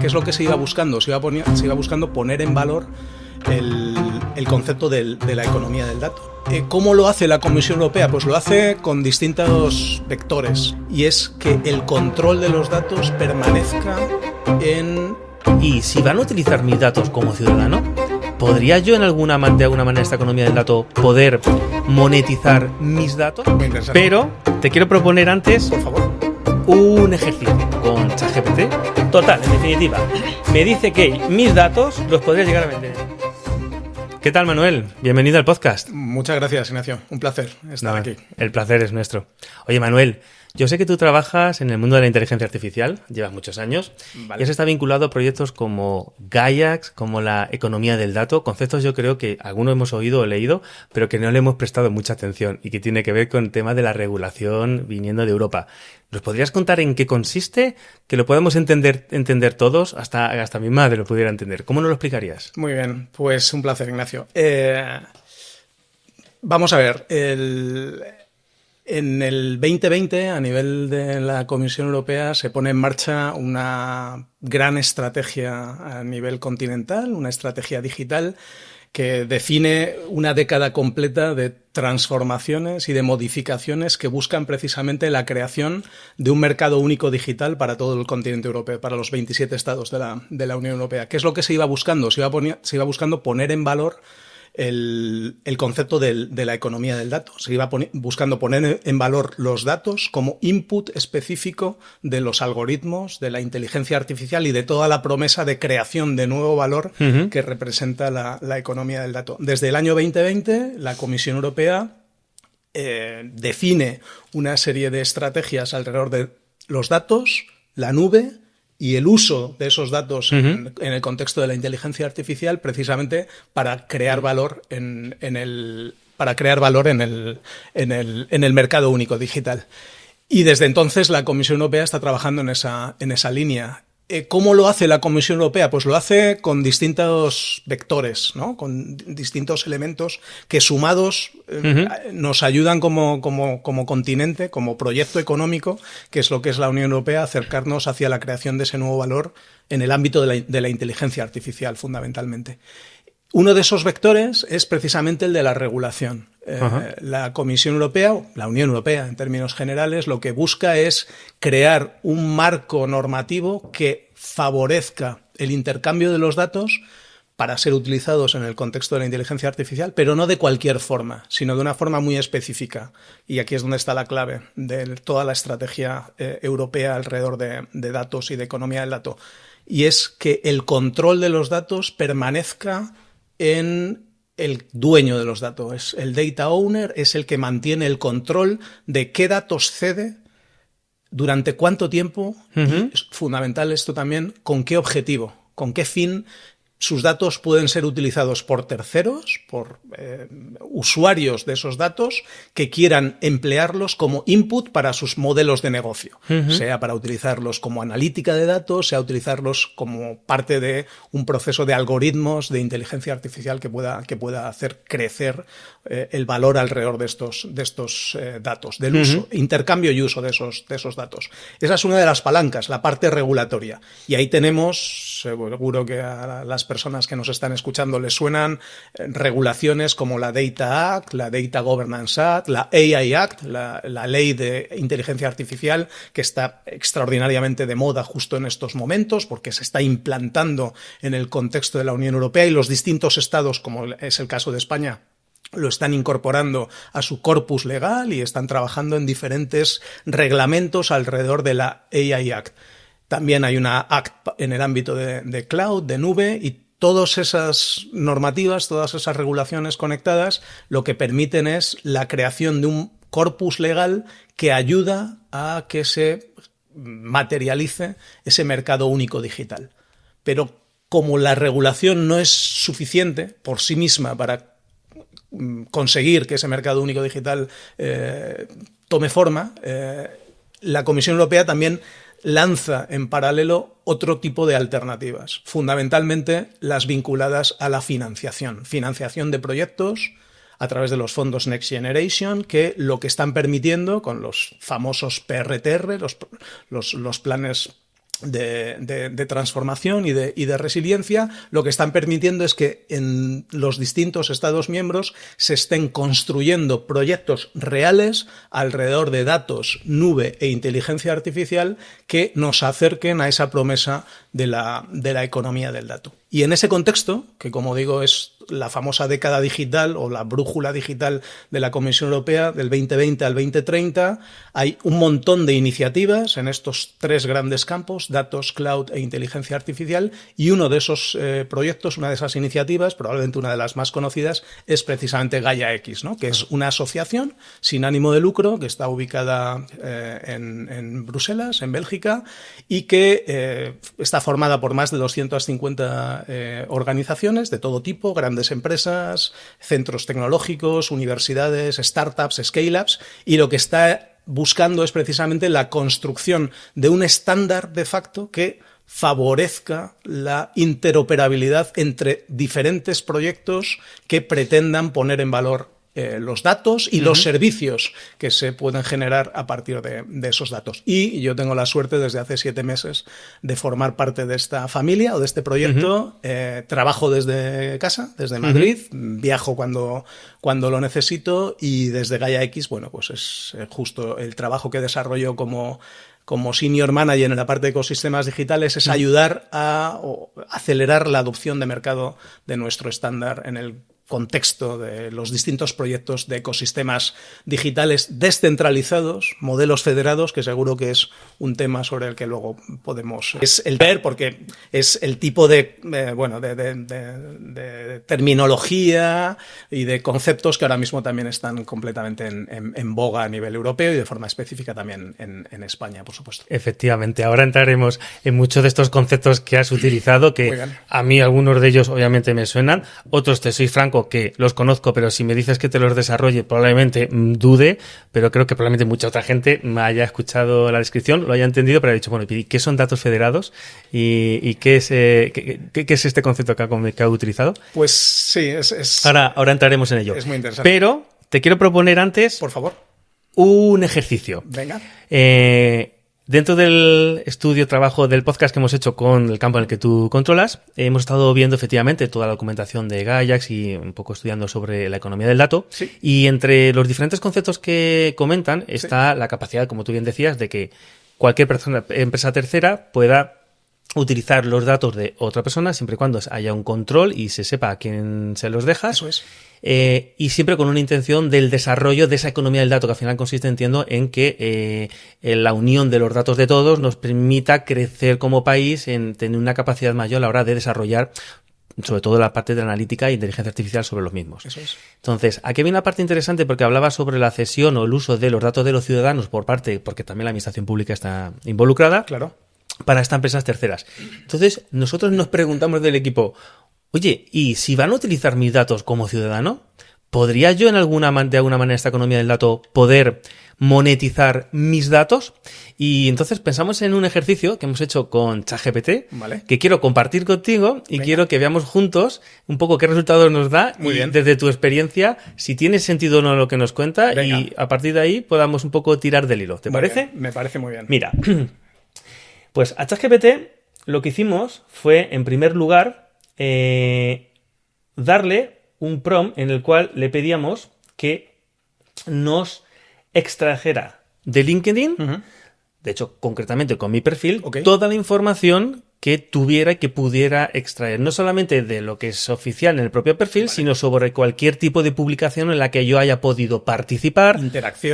¿Qué es lo que se iba buscando? Se iba buscando poner en valor el concepto de la economía del dato. ¿Cómo lo hace la Comisión Europea? Pues lo hace con distintos vectores, y es que el control de los datos permanezca en... Y si van a utilizar mis datos como ciudadano, ¿podría yo de alguna manera esta economía del dato poder monetizar mis datos? Pero te quiero proponer antes, por favor, un ejercicio con ChatGPT. Total, en definitiva, me dice que mis datos los podría llegar a vender. ¿Qué tal, Manuel? Bienvenido al podcast. Muchas gracias, Ignacio. Un placer estar aquí. El placer es nuestro. Oye, Manuel, yo sé que tú trabajas en el mundo de la inteligencia artificial, llevas muchos años, vale, y has estado vinculado a proyectos como Gaiax, como la economía del dato, conceptos yo creo que algunos hemos oído o leído, pero que no le hemos prestado mucha atención y que tiene que ver con el tema de la regulación viniendo de Europa. ¿Nos podrías contar en qué consiste? Que lo podamos entender todos, hasta mi madre lo pudiera entender. ¿Cómo nos lo explicarías? Muy bien, pues un placer, Ignacio. Vamos a ver, en el 2020, a nivel de la Comisión Europea, se pone en marcha una gran estrategia a nivel continental, una estrategia digital que define una década completa de transformaciones y de modificaciones que buscan precisamente la creación de un mercado único digital para todo el continente europeo, para los 27 estados de la Unión Europea. ¿Qué es lo que se iba buscando? Se iba buscando poner en valor el concepto de la economía del dato. Se iba buscando poner en valor los datos como input específico de los algoritmos, de la inteligencia artificial y de toda la promesa de creación de nuevo valor que representa la economía del dato. Desde el año 2020, la Comisión Europea define una serie de estrategias alrededor de los datos, la nube y el uso de esos datos en el contexto de la inteligencia artificial, precisamente para crear valor en el mercado único digital. Y desde entonces la Comisión Europea está trabajando en esa línea. ¿Cómo lo hace la Comisión Europea? Pues lo hace con distintos vectores, ¿no? Con distintos elementos que sumados nos ayudan como continente, como proyecto económico, que es lo que es la Unión Europea, a acercarnos hacia la creación de ese nuevo valor en el ámbito de la inteligencia artificial, fundamentalmente. Uno de esos vectores es precisamente el de la regulación. La Comisión Europea, la Unión Europea en términos generales, lo que busca es crear un marco normativo que favorezca el intercambio de los datos para ser utilizados en el contexto de la inteligencia artificial, pero no de cualquier forma, sino de una forma muy específica. Y aquí es donde está la clave de toda la estrategia europea alrededor de datos y de economía del dato. Y es que el control de los datos permanezca en el dueño de los datos. El data owner es el que mantiene el control de qué datos cede, durante cuánto tiempo, y es fundamental esto también, con qué objetivo, con qué fin. Sus datos pueden ser utilizados por terceros, por usuarios de esos datos que quieran emplearlos como input para sus modelos de negocio, sea para utilizarlos como analítica de datos, sea utilizarlos como parte de un proceso de algoritmos de inteligencia artificial que pueda hacer crecer el valor alrededor de estos datos, del uso, intercambio y uso de esos datos. Esa es una de las palancas, la parte regulatoria. Y ahí tenemos, seguro que a las personas que nos están escuchando les suenan regulaciones como la Data Act, la Data Governance Act, la AI Act, la ley de inteligencia artificial, que está extraordinariamente de moda justo en estos momentos porque se está implantando en el contexto de la Unión Europea, y los distintos estados, como es el caso de España, lo están incorporando a su corpus legal y están trabajando en diferentes reglamentos alrededor de la AI Act. También hay una Act en el ámbito de cloud, de nube, y todas esas normativas, todas esas regulaciones conectadas, lo que permiten es la creación de un corpus legal que ayuda a que se materialice ese mercado único digital. Pero como la regulación no es suficiente por sí misma para conseguir que ese mercado único digital tome forma, la Comisión Europea también lanza en paralelo otro tipo de alternativas, fundamentalmente las vinculadas a la financiación de proyectos a través de los fondos Next Generation, que lo que están permitiendo con los famosos PRTR, los planes de transformación y de resiliencia, lo que están permitiendo es que en los distintos Estados miembros se estén construyendo proyectos reales alrededor de datos, nube e inteligencia artificial que nos acerquen a esa promesa de la economía del dato. Y en ese contexto, que como digo es la famosa década digital o la brújula digital de la Comisión Europea del 2020 al 2030, hay un montón de iniciativas en estos tres grandes campos, datos, cloud e inteligencia artificial, y uno de esos proyectos, una de esas iniciativas, probablemente una de las más conocidas, es precisamente Gaia X, ¿no? Que es una asociación sin ánimo de lucro que está ubicada en Bruselas, en Bélgica, y que está formada por más de 250 organizaciones de todo tipo, grandes empresas, centros tecnológicos, universidades, startups, scale-ups, y lo que está buscando es precisamente la construcción de un estándar de facto que favorezca la interoperabilidad entre diferentes proyectos que pretendan poner en valor los datos y los servicios que se pueden generar a partir de esos datos. Y yo tengo la suerte desde hace 7 meses de formar parte de esta familia o de este proyecto. Trabajo desde casa, desde Madrid, viajo cuando lo necesito, y desde Gaia X, bueno, pues es justo el trabajo que desarrollo como senior manager en la parte de ecosistemas digitales, es ayudar a acelerar la adopción de mercado de nuestro estándar en el contexto de los distintos proyectos de ecosistemas digitales descentralizados, modelos federados, que seguro que es un tema sobre el que luego podemos ver, porque es el tipo de terminología y de conceptos que ahora mismo también están completamente en boga a nivel europeo y de forma específica también en España, por supuesto. Efectivamente, ahora entraremos en muchos de estos conceptos que has utilizado, que a mí algunos de ellos obviamente me suenan, otros, te soy franco, que los conozco, pero si me dices que te los desarrolle probablemente dude, pero creo que probablemente mucha otra gente me haya escuchado la descripción, lo haya entendido, pero haya dicho, bueno, ¿qué son datos federados? ¿Y qué es este concepto que ha utilizado? Pues sí, Ahora entraremos en ello. Es muy interesante. Pero te quiero proponer antes, por favor, un ejercicio. Venga. Dentro del trabajo del podcast que hemos hecho con el campo en el que tú controlas, hemos estado viendo efectivamente toda la documentación de Gaiax y un poco estudiando sobre la economía del dato. Sí. Y entre los diferentes conceptos que comentan está la capacidad, como tú bien decías, de que cualquier empresa tercera pueda utilizar los datos de otra persona siempre y cuando haya un control y se sepa a quién se los dejas. Eso es. Y siempre con una intención del desarrollo de esa economía del dato, que al final consiste, entiendo, en que la unión de los datos de todos nos permita crecer como país, en tener una capacidad mayor a la hora de desarrollar sobre todo la parte de analítica e inteligencia artificial sobre los mismos. Eso es. Entonces, aquí viene una parte interesante porque hablaba sobre la cesión o el uso de los datos de los ciudadanos porque también la administración pública está involucrada. Claro. Para estas empresas terceras. Entonces, nosotros nos preguntamos del equipo, oye, ¿y si van a utilizar mis datos como ciudadano? ¿Podría yo de alguna manera esta economía del dato poder monetizar mis datos? Y entonces pensamos en un ejercicio que hemos hecho con ChatGPT, vale, que quiero compartir contigo y Venga. Quiero que veamos juntos un poco qué resultados nos da. Muy bien. Desde tu experiencia, si tiene sentido o no lo que nos cuenta. Venga. Y a partir de ahí podamos un poco tirar del hilo. ¿Te Muy parece? bien. Me parece muy bien. Mira, pues a ChatGPT lo que hicimos fue, en primer lugar, darle un prompt en el cual le pedíamos que nos extrajera de LinkedIn, de hecho, concretamente con mi perfil, toda la información que tuviera y que pudiera extraer, no solamente de lo que es oficial en el propio perfil, sino sobre cualquier tipo de publicación en la que yo haya podido participar,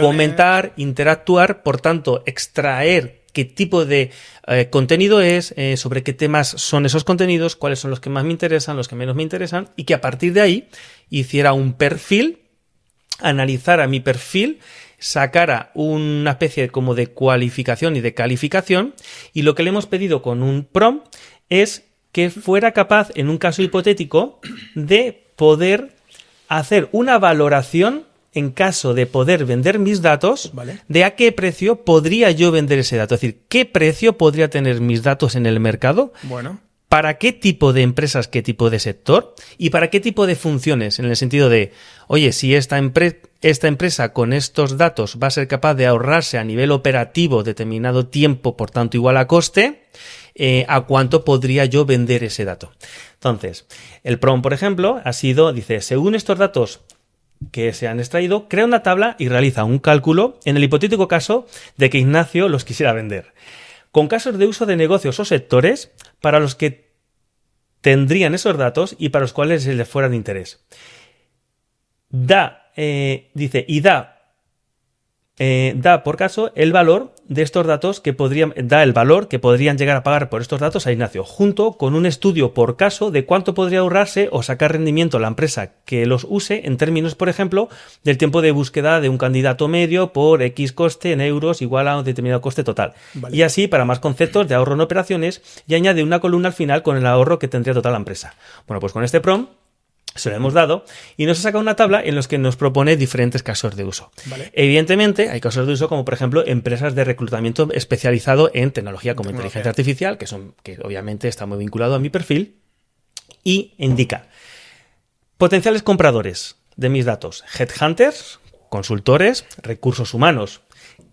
comentar, interactuar, por tanto, extraer qué tipo de contenido es, sobre qué temas son esos contenidos, cuáles son los que más me interesan, los que menos me interesan, y que a partir de ahí hiciera un perfil, analizara mi perfil, sacara una especie como de cualificación y de calificación, y lo que le hemos pedido con un prompt es que fuera capaz, en un caso hipotético, de poder hacer una valoración en caso de poder vender mis datos, vale, de a qué precio podría yo vender ese dato. Es decir, qué precio podría tener mis datos en el mercado, bueno, para qué tipo de empresas, qué tipo de sector y para qué tipo de funciones. En el sentido de, oye, si esta empresa, esta empresa con estos datos va a ser capaz de ahorrarse a nivel operativo determinado tiempo, por tanto igual a coste, a cuánto podría yo vender ese dato. Entonces, el prompt, por ejemplo, dice, según estos datos que se han extraído, crea una tabla y realiza un cálculo en el hipotético caso de que Ignacio los quisiera vender, con casos de uso de negocios o sectores para los que tendrían esos datos y para los cuales les fuera de interés. Da por caso el valor de estos datos da el valor que podrían llegar a pagar por estos datos a Ignacio, junto con un estudio por caso de cuánto podría ahorrarse o sacar rendimiento a la empresa que los use en términos, por ejemplo, del tiempo de búsqueda de un candidato medio por X coste en euros igual a un determinado coste total. Vale. Y así para más conceptos de ahorro en operaciones, y añade una columna al final con el ahorro que tendría total la empresa. Bueno, pues con este prompt se lo hemos dado y nos ha sacado una tabla en la que nos propone diferentes casos de uso. Vale. Evidentemente, hay casos de uso como, por ejemplo, empresas de reclutamiento especializado en tecnología como inteligencia artificial, que obviamente está muy vinculado a mi perfil, y indica potenciales compradores de mis datos, headhunters, consultores, recursos humanos.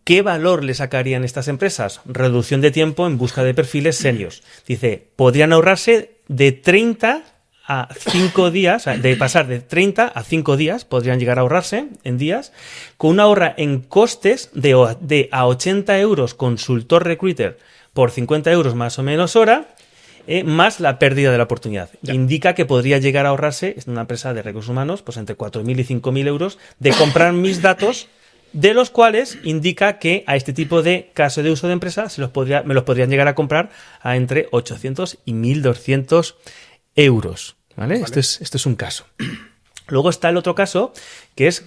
¿Qué valor le sacarían estas empresas? Reducción de tiempo en busca de perfiles seniors. Dice, podrían ahorrarse de 30 a 5 días, de pasar de 30 a 5 días, podrían llegar a ahorrarse en días, con una ahorra en costes de a 80 euros consultor recruiter por 50 euros más o menos hora, más la pérdida de la oportunidad. Ya. Indica que podría llegar a ahorrarse, es una empresa de recursos humanos, pues entre 4.000 y 5.000 euros de comprar mis datos, de los cuales indica que a este tipo de caso de uso de empresa me los podrían llegar a comprar a entre 800 y 1.200 euros. ¿Vale? Vale. Esto es un caso. Luego está el otro caso, que es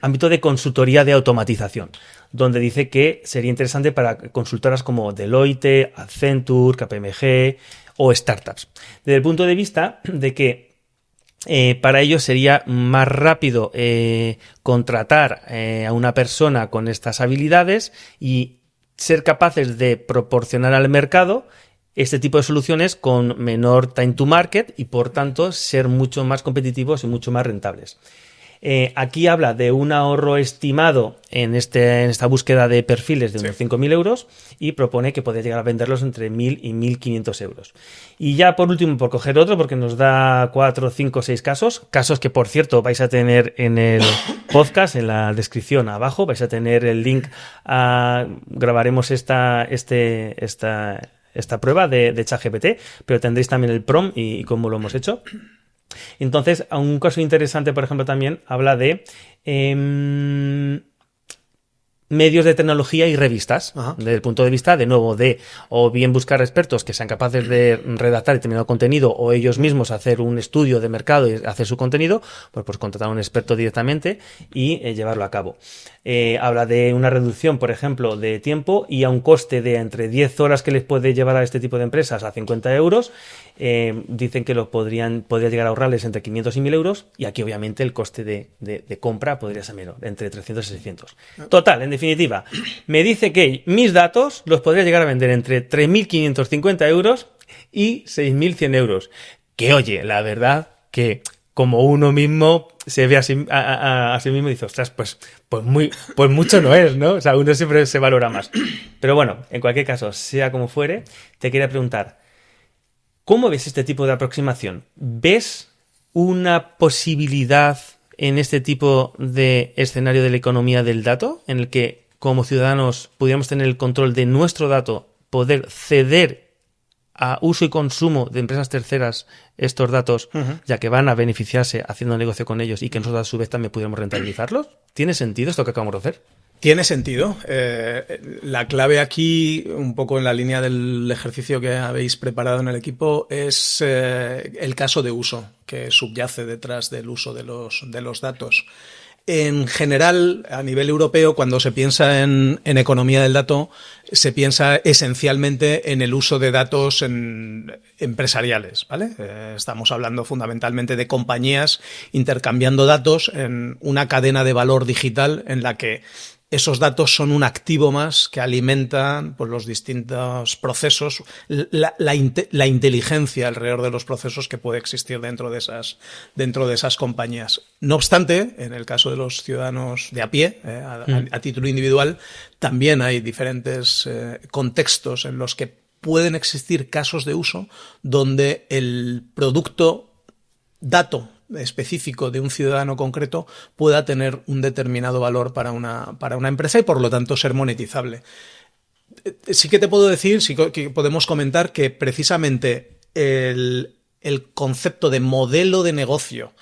ámbito de consultoría de automatización, donde dice que sería interesante para consultoras como Deloitte, Accenture, KPMG o startups. Desde el punto de vista de que para ellos sería más rápido contratar a una persona con estas habilidades y ser capaces de proporcionar al mercado este tipo de soluciones con menor time to market y, por tanto, ser mucho más competitivos y mucho más rentables. Aquí habla de un ahorro estimado en esta búsqueda de perfiles de unos 5.000 euros y propone que podría llegar a venderlos entre 1.000 y 1.500 euros. Y ya por último, por coger otro, porque nos da 4, 5, 6 casos que, por cierto, vais a tener en el podcast, en la descripción abajo, vais a tener el link grabaremos esta prueba de ChatGPT, pero tendréis también el prompt y cómo lo hemos hecho. Entonces, un caso interesante, por ejemplo, también habla de medios de tecnología y revistas. Ajá. Desde el punto de vista, de nuevo, de o bien buscar expertos que sean capaces de redactar determinado contenido o ellos mismos hacer un estudio de mercado y hacer su contenido, pues contratar a un experto directamente y llevarlo a cabo. Habla de una reducción, por ejemplo, de tiempo y a un coste de entre 10 horas que les puede llevar a este tipo de empresas a 50 euros. Dicen que podría llegar a ahorrarles entre 500 y 1.000 euros y aquí obviamente el coste de compra podría ser menor, entre 300 y 600. Total, en definitiva, me dice que mis datos los podría llegar a vender entre 3.550 euros y 6.100 euros. Que oye, la verdad que como uno mismo se ve a sí mismo y dice, ostras, pues mucho no es, ¿no? O sea, uno siempre se valora más. Pero bueno, en cualquier caso, sea como fuere, te quería preguntar, ¿cómo ves este tipo de aproximación? ¿Ves una posibilidad en este tipo de escenario de la economía del dato, en el que como ciudadanos pudiéramos tener el control de nuestro dato, poder ceder a uso y consumo de empresas terceras estos datos, ya que van a beneficiarse haciendo negocio con ellos y que nosotros a su vez también pudiéramos rentabilizarlos? ¿Tiene sentido esto que acabamos de hacer? Tiene sentido. La clave aquí, un poco en la línea del ejercicio que habéis preparado en el equipo, es el caso de uso que subyace detrás del uso de los datos. En general, a nivel europeo, cuando se piensa en economía del dato, se piensa esencialmente en el uso de datos empresariales, ¿vale? Estamos hablando fundamentalmente de compañías intercambiando datos en una cadena de valor digital en la que esos datos son un activo más que alimentan pues, los distintos procesos, la inteligencia alrededor de los procesos que puede existir dentro de esas compañías. No obstante, en el caso de los ciudadanos de a pie, a título individual, también hay diferentes contextos en los que pueden existir casos de uso donde el dato específico de un ciudadano concreto pueda tener un determinado valor para una empresa y por lo tanto ser monetizable. Sí que te puedo decir, sí que podemos comentar que precisamente el concepto de modelo de negocio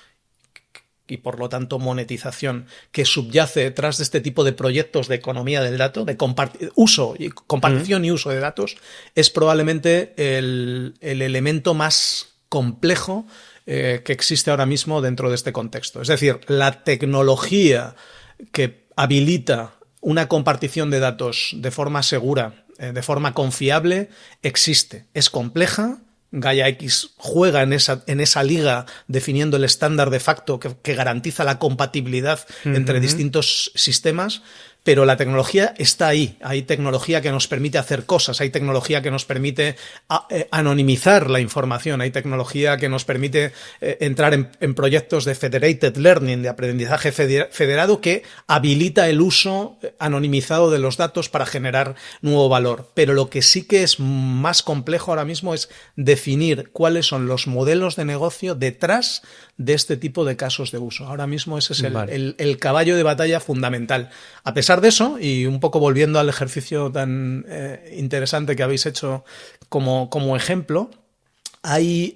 y por lo tanto monetización que subyace detrás de este tipo de proyectos de economía del dato, de compartición y uso de datos, es probablemente el elemento más complejo que existe ahora mismo dentro de este contexto. Es decir, la tecnología que habilita una compartición de datos de forma segura, de forma confiable, existe. Es compleja. Gaia X juega en esa liga definiendo el estándar de facto que garantiza la compatibilidad entre distintos sistemas, pero la tecnología está ahí. Hay tecnología que nos permite hacer cosas, hay tecnología que nos permite anonimizar la información, hay tecnología que nos permite entrar en proyectos de federated learning, de aprendizaje federado, que habilita el uso anonimizado de los datos para generar nuevo valor. Pero lo que sí que es más complejo ahora mismo es definir cuáles son los modelos de negocio detrás de este tipo de casos de uso. Ahora mismo ese es el caballo de batalla fundamental. A pesar de eso, y un poco volviendo al ejercicio tan interesante que habéis hecho como ejemplo, hay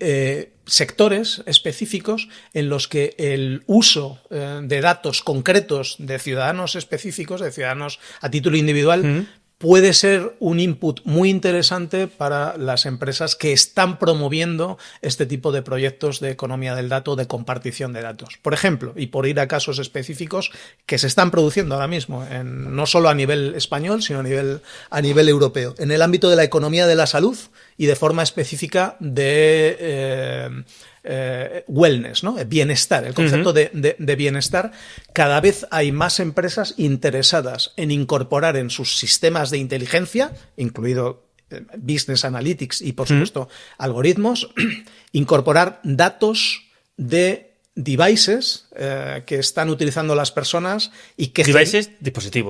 sectores específicos en los que el uso de datos concretos de ciudadanos específicos, de ciudadanos a título individual, puede ser un input muy interesante para las empresas que están promoviendo este tipo de proyectos de economía del dato, de compartición de datos. Por ejemplo, y por ir a casos específicos que se están produciendo ahora mismo, no solo a nivel español, sino a nivel europeo. En el ámbito de la economía de la salud y de forma específica de wellness, ¿no? Bienestar, el concepto de bienestar. Cada vez hay más empresas interesadas en incorporar en sus sistemas de inteligencia, incluido Business Analytics y, por supuesto, algoritmos, incorporar datos de devices que están utilizando las personas y que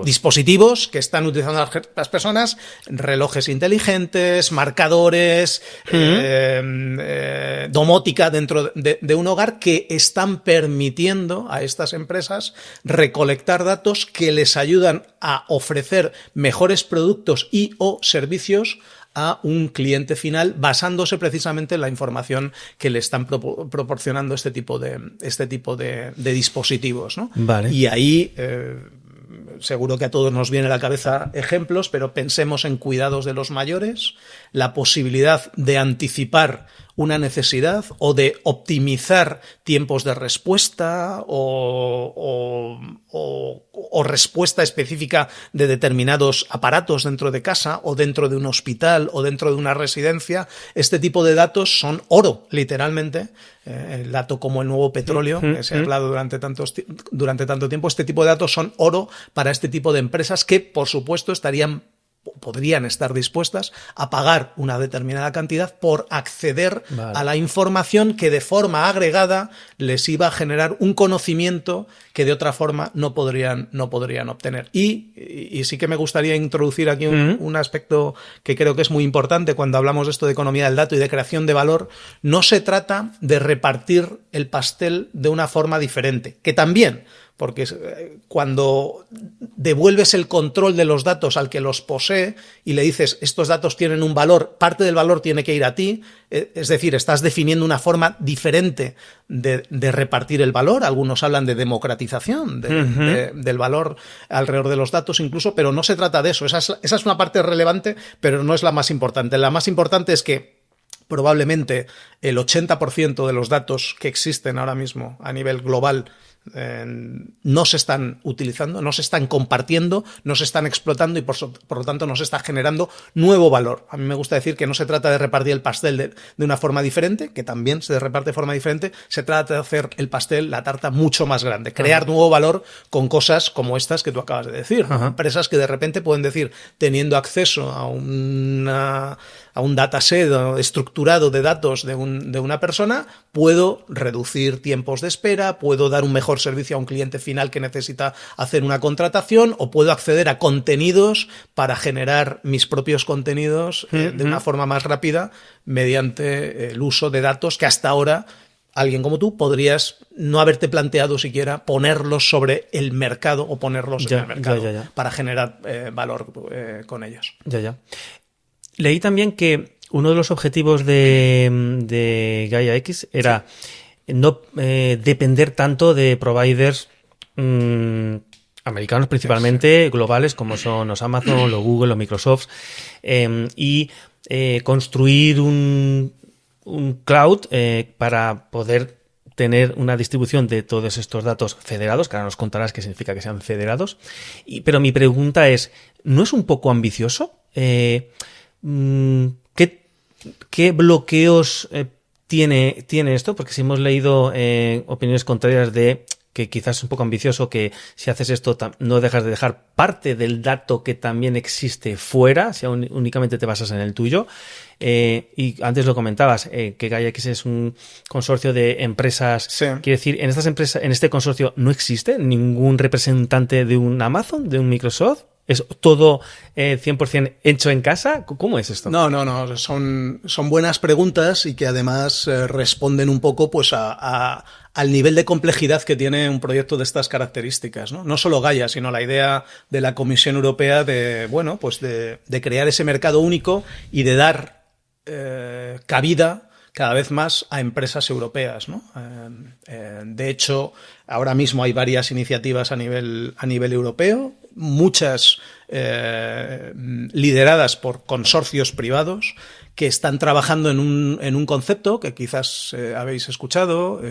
dispositivos que están utilizando las personas, relojes inteligentes, marcadores, domótica dentro de un hogar, que están permitiendo a estas empresas recolectar datos que les ayudan a ofrecer mejores productos y o servicios a un cliente final, basándose precisamente en la información que le están proporcionando este tipo de dispositivos, ¿no? Vale. Y ahí seguro que a todos nos viene a la cabeza ejemplos, pero pensemos en cuidados de los mayores, la posibilidad de anticipar una necesidad o de optimizar tiempos de respuesta o respuesta específica de determinados aparatos dentro de casa o dentro de un hospital o dentro de una residencia. Este tipo de datos son oro, literalmente. El dato como el nuevo petróleo, que se ha hablado durante tanto tiempo. Este tipo de datos son oro para este tipo de empresas que, por supuesto, podrían estar dispuestas a pagar una determinada cantidad por acceder a la información que de forma agregada les iba a generar un conocimiento que de otra forma no podrían obtener. Y sí que me gustaría introducir aquí un aspecto que creo que es muy importante cuando hablamos de esto de economía del dato y de creación de valor. No se trata de repartir el pastel de una forma diferente, que también, porque cuando devuelves el control de los datos al que los posee y le dices estos datos tienen un valor, parte del valor tiene que ir a ti, es decir, estás definiendo una forma diferente de repartir el valor. Algunos hablan de democratización del valor alrededor de los datos incluso, pero no se trata de eso. Esa es una parte relevante, pero no es la más importante. La más importante es que probablemente el 80% de los datos que existen ahora mismo a nivel global no se están utilizando, no se están compartiendo, no se están explotando y por lo tanto no se está generando nuevo valor. A mí me gusta decir que no se trata de repartir el pastel de una forma diferente, que también se reparte de forma diferente, se trata de hacer el pastel, la tarta, mucho más grande, crear nuevo valor con cosas como estas que tú acabas de decir. Empresas que de repente pueden decir, teniendo acceso a un dataset estructurado de datos de una persona, puedo reducir tiempos de espera, puedo dar un mejor servicio a un cliente final que necesita hacer una contratación, o puedo acceder a contenidos para generar mis propios contenidos de una forma más rápida mediante el uso de datos que hasta ahora alguien como tú podrías no haberte planteado siquiera ponerlos sobre el mercado o ponerlos en el mercado para generar valor con ellos. Leí también que uno de los objetivos de Gaia X era no depender tanto de providers americanos principalmente, globales, como son los Amazon, los Google, los Microsoft, y construir un cloud para poder tener una distribución de todos estos datos federados, que ahora nos contarás qué significa que sean federados. Pero mi pregunta es, ¿no es un poco ambicioso? ¿Qué bloqueos tiene esto? Porque si hemos leído opiniones contrarias de que quizás es un poco ambicioso, que si haces esto no dejas de dejar parte del dato que también existe fuera, si únicamente te basas en el tuyo. Y antes lo comentabas, que GaiaX es un consorcio de empresas. Sí. Quiere decir, en estas empresas, en este consorcio no existe ningún representante de un Amazon, de un Microsoft. ¿Es todo 100% hecho en casa? ¿Cómo es esto? No. Son buenas preguntas y que además responden un poco pues al nivel de complejidad que tiene un proyecto de estas características, ¿no? No solo Gaia, sino la idea de la Comisión Europea de crear ese mercado único y de dar cabida cada vez más a empresas europeas, ¿no? De hecho, ahora mismo hay varias iniciativas a nivel europeo, muchas lideradas por consorcios privados que están trabajando en un concepto que quizás habéis escuchado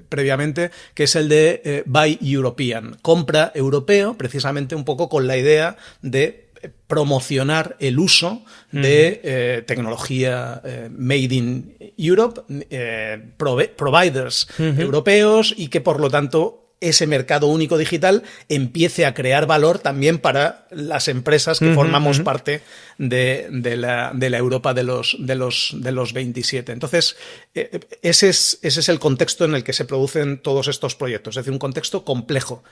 previamente, que es el de Buy European, compra europeo, precisamente un poco con la idea de promocionar el uso de tecnología made in Europe, providers europeos, y que por lo tanto ese mercado único digital empiece a crear valor también para las empresas que formamos parte de la Europa de los 27. Entonces, ese es el contexto en el que se producen todos estos proyectos, es decir, un contexto complejo,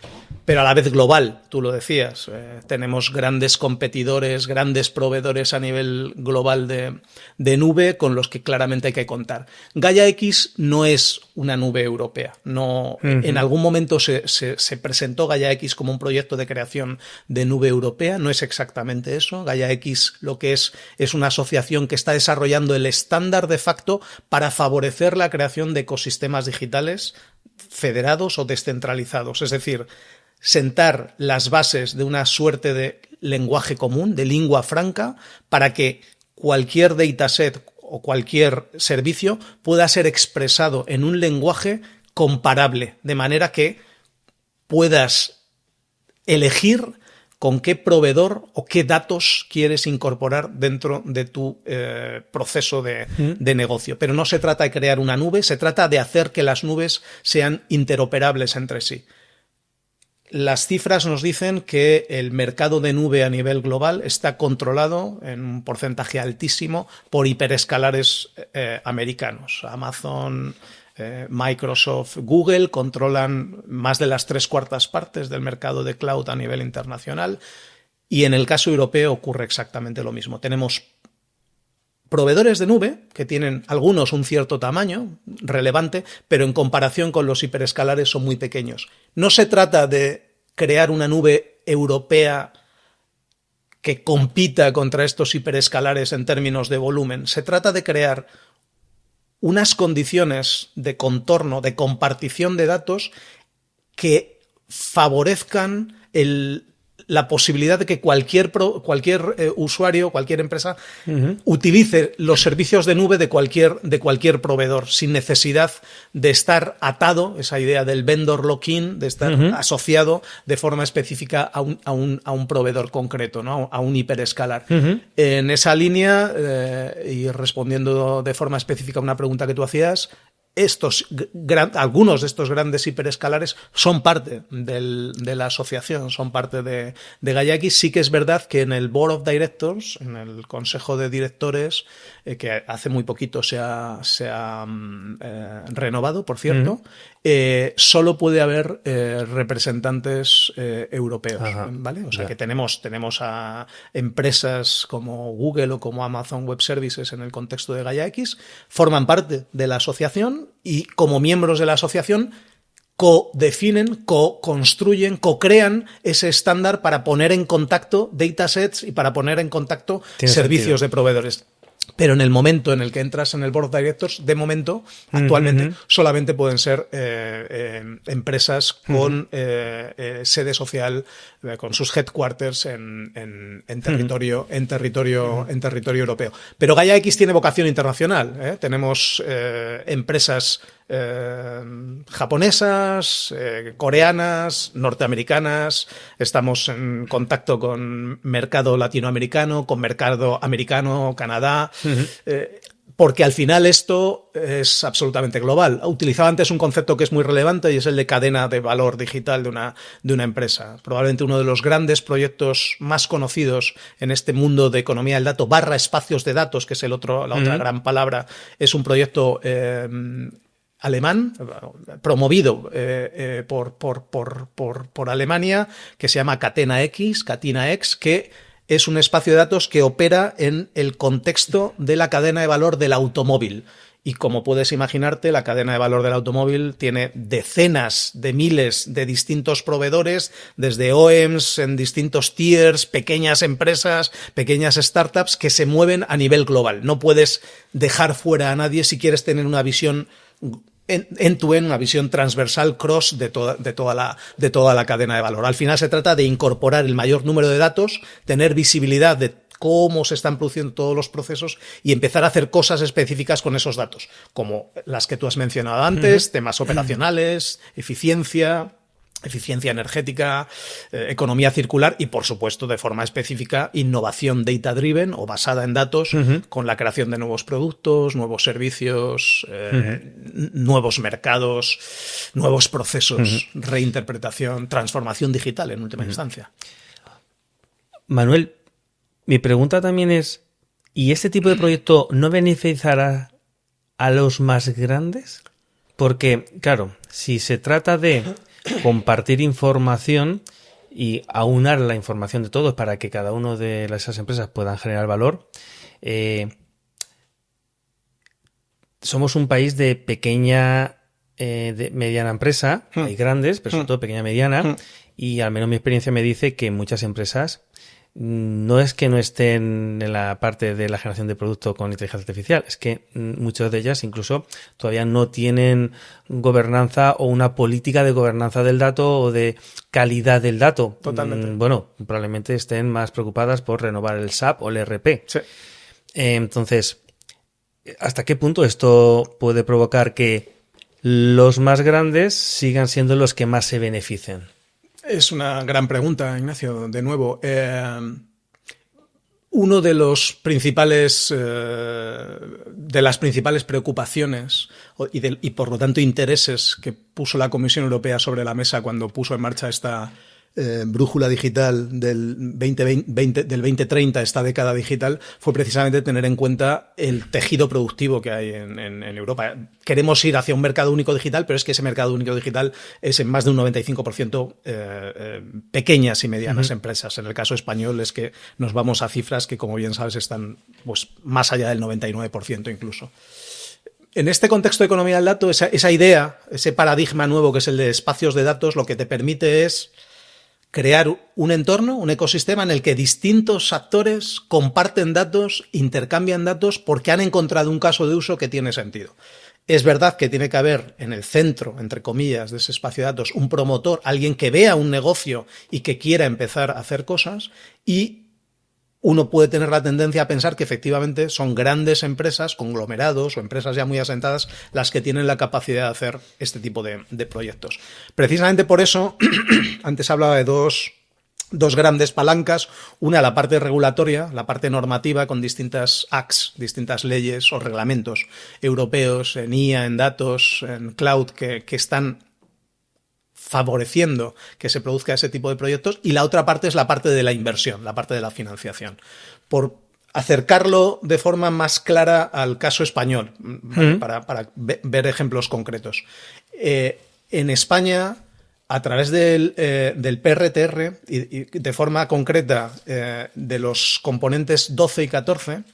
pero a la vez global, tú lo decías. Tenemos grandes competidores, grandes proveedores a nivel global de nube con los que claramente hay que contar. Gaia X no es una nube europea. No, en algún momento se presentó Gaia X como un proyecto de creación de nube europea. No es exactamente eso. Gaia X lo que es una asociación que está desarrollando el estándar de facto para favorecer la creación de ecosistemas digitales federados o descentralizados. Es decir, sentar las bases de una suerte de lenguaje común, de lingua franca, para que cualquier dataset o cualquier servicio pueda ser expresado en un lenguaje comparable, de manera que puedas elegir con qué proveedor o qué datos quieres incorporar dentro de tu proceso de negocio. Pero no se trata de crear una nube, se trata de hacer que las nubes sean interoperables entre sí. Las cifras nos dicen que el mercado de nube a nivel global está controlado en un porcentaje altísimo por hiperescalares americanos. Amazon, Microsoft, Google controlan más de las 3/4 partes del mercado de cloud a nivel internacional, y en el caso europeo ocurre exactamente lo mismo. Tenemos proveedores de nube que tienen algunos un cierto tamaño relevante, pero en comparación con los hiperescalares son muy pequeños. No se trata de crear una nube europea que compita contra estos hiperescalares en términos de volumen. Se trata de crear unas condiciones de contorno, de compartición de datos que favorezcan la posibilidad de que cualquier usuario, cualquier empresa utilice los servicios de nube de cualquier proveedor sin necesidad de estar atado, esa idea del vendor lock-in, de estar asociado de forma específica a un proveedor concreto, ¿no? A un hiperescalar. En esa línea, y respondiendo de forma específica a una pregunta que tú hacías, algunos de estos grandes hiperescalares son parte de la asociación, son parte de GaiaX. Sí que es verdad que en el Board of Directors, en el Consejo de Directores, que hace muy poquito se ha renovado, por cierto, solo puede haber representantes europeos. Ajá, ¿vale? O sea que tenemos a empresas como Google o como Amazon Web Services en el contexto de GaiaX, forman parte de la asociación y como miembros de la asociación co-definen, co-construyen, co-crean ese estándar para poner en contacto datasets y para poner en contacto servicios de proveedores. Pero en el momento en el que entras en el Board of Directors, de momento, actualmente, solamente pueden ser empresas con sede social, con sus headquarters en territorio europeo. Pero GaiaX tiene vocación internacional, ¿eh? Tenemos empresas japonesas, coreanas, norteamericanas, estamos en contacto con mercado latinoamericano, con mercado americano, Canadá, porque al final esto es absolutamente global. Utilizaba antes un concepto que es muy relevante y es el de cadena de valor digital de una empresa. Probablemente uno de los grandes proyectos más conocidos en este mundo de economía del dato / espacios de datos, que es la otra gran palabra, es un proyecto alemán, promovido por Alemania, que se llama Catena X, que es un espacio de datos que opera en el contexto de la cadena de valor del automóvil. Y como puedes imaginarte, la cadena de valor del automóvil tiene decenas de miles de distintos proveedores, desde OEMs en distintos tiers, pequeñas empresas, pequeñas startups que se mueven a nivel global. No puedes dejar fuera a nadie si quieres tener una visión end-to-end, una visión transversal cross de toda la cadena de valor. Al final se trata de incorporar el mayor número de datos, tener visibilidad de cómo se están produciendo todos los procesos y empezar a hacer cosas específicas con esos datos, como las que tú has mencionado antes, temas operacionales, eficiencia energética, economía circular y, por supuesto, de forma específica, innovación data-driven o basada en datos, con la creación de nuevos productos, nuevos servicios, nuevos mercados, nuevos procesos, reinterpretación, transformación digital en última instancia. Manuel, mi pregunta también es, ¿y este tipo de proyecto no beneficiará a los más grandes? Porque, claro, si se trata de compartir información y aunar la información de todos para que cada una de esas empresas puedan generar valor, somos un país de pequeña, de mediana empresa, hay grandes, pero sobre todo pequeña mediana, y al menos mi experiencia me dice que muchas empresas no es que no estén en la parte de la generación de producto con inteligencia artificial, es que muchas de ellas incluso todavía no tienen gobernanza o una política de gobernanza del dato o de calidad del dato. Totalmente. Bueno, probablemente estén más preocupadas por renovar el SAP o el ERP. Sí. Entonces, ¿hasta qué punto esto puede provocar que los más grandes sigan siendo los que más se beneficien? Es una gran pregunta, Ignacio, de nuevo. Uno de los principales, de las principales preocupaciones y por lo tanto intereses que puso la Comisión Europea sobre la mesa cuando puso en marcha esta brújula digital del 2030, esta década digital, fue precisamente tener en cuenta el tejido productivo que hay en Europa. Queremos ir hacia un mercado único digital, pero es que ese mercado único digital es en más de un 95% pequeñas y medianas empresas. En el caso español es que nos vamos a cifras que, como bien sabes, están pues más allá del 99% incluso. En este contexto de economía del dato, esa idea, ese paradigma nuevo que es el de espacios de datos, lo que te permite es crear un entorno, un ecosistema en el que distintos actores comparten datos, intercambian datos porque han encontrado un caso de uso que tiene sentido. Es verdad que tiene que haber en el centro, entre comillas, de ese espacio de datos, un promotor, alguien que vea un negocio y que quiera empezar a hacer cosas, y uno puede tener la tendencia a pensar que efectivamente son grandes empresas, conglomerados o empresas ya muy asentadas las que tienen la capacidad de hacer este tipo de proyectos. Precisamente por eso, antes hablaba de dos grandes palancas, una la parte regulatoria, la parte normativa con distintas acts, distintas leyes o reglamentos europeos en IA, en datos, en cloud, que están favoreciendo que se produzca ese tipo de proyectos, y la otra parte es la parte de la inversión, la parte de la financiación. Por acercarlo de forma más clara al caso español, ¿vale? Para ver ejemplos concretos. En España, a través del PRTR y de forma concreta de los componentes 12 y 14,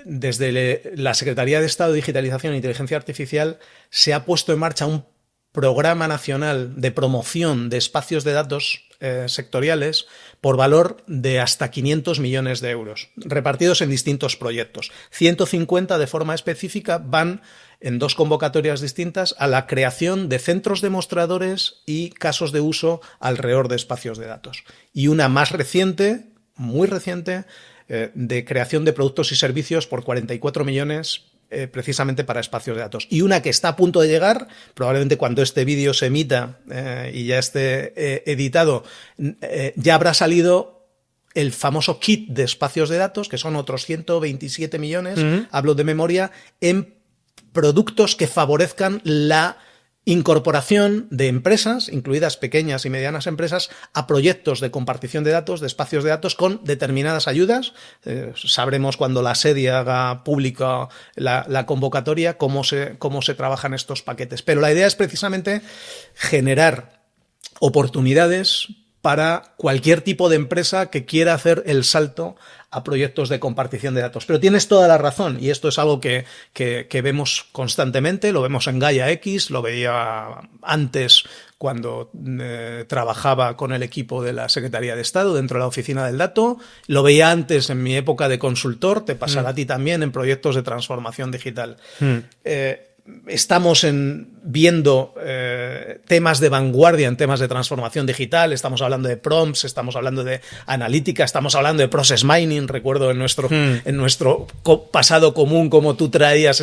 desde la Secretaría de Estado de Digitalización e Inteligencia Artificial se ha puesto en marcha un programa nacional de promoción de espacios de datos sectoriales por valor de hasta 500 millones de euros, repartidos en distintos proyectos. 150 de forma específica van en dos convocatorias distintas a la creación de centros demostradores y casos de uso alrededor de espacios de datos. Y una más reciente, muy reciente, de creación de productos y servicios por 44 millones precisamente para espacios de datos. Y una que está a punto de llegar, probablemente cuando este vídeo se emita y ya esté editado, ya habrá salido el famoso kit de espacios de datos, que son otros 127 millones, hablo de memoria, en productos que favorezcan la incorporación de empresas, incluidas pequeñas y medianas empresas, a proyectos de compartición de datos, de espacios de datos, con determinadas ayudas. Sabremos cuando la SEDI haga pública la convocatoria cómo se trabajan estos paquetes. Pero la idea es precisamente generar oportunidades para cualquier tipo de empresa que quiera hacer el salto a proyectos de compartición de datos. Pero tienes toda la razón, y esto es algo que vemos constantemente, lo vemos en Gaia X, lo veía antes cuando trabajaba con el equipo de la Secretaría de Estado dentro de la Oficina del Dato, lo veía antes en mi época de consultor, te pasará a ti también en proyectos de transformación digital. Estamos viendo temas de vanguardia en temas de transformación digital, estamos hablando de prompts, estamos hablando de analítica, estamos hablando de process mining. Recuerdo en nuestro pasado común cómo tú traías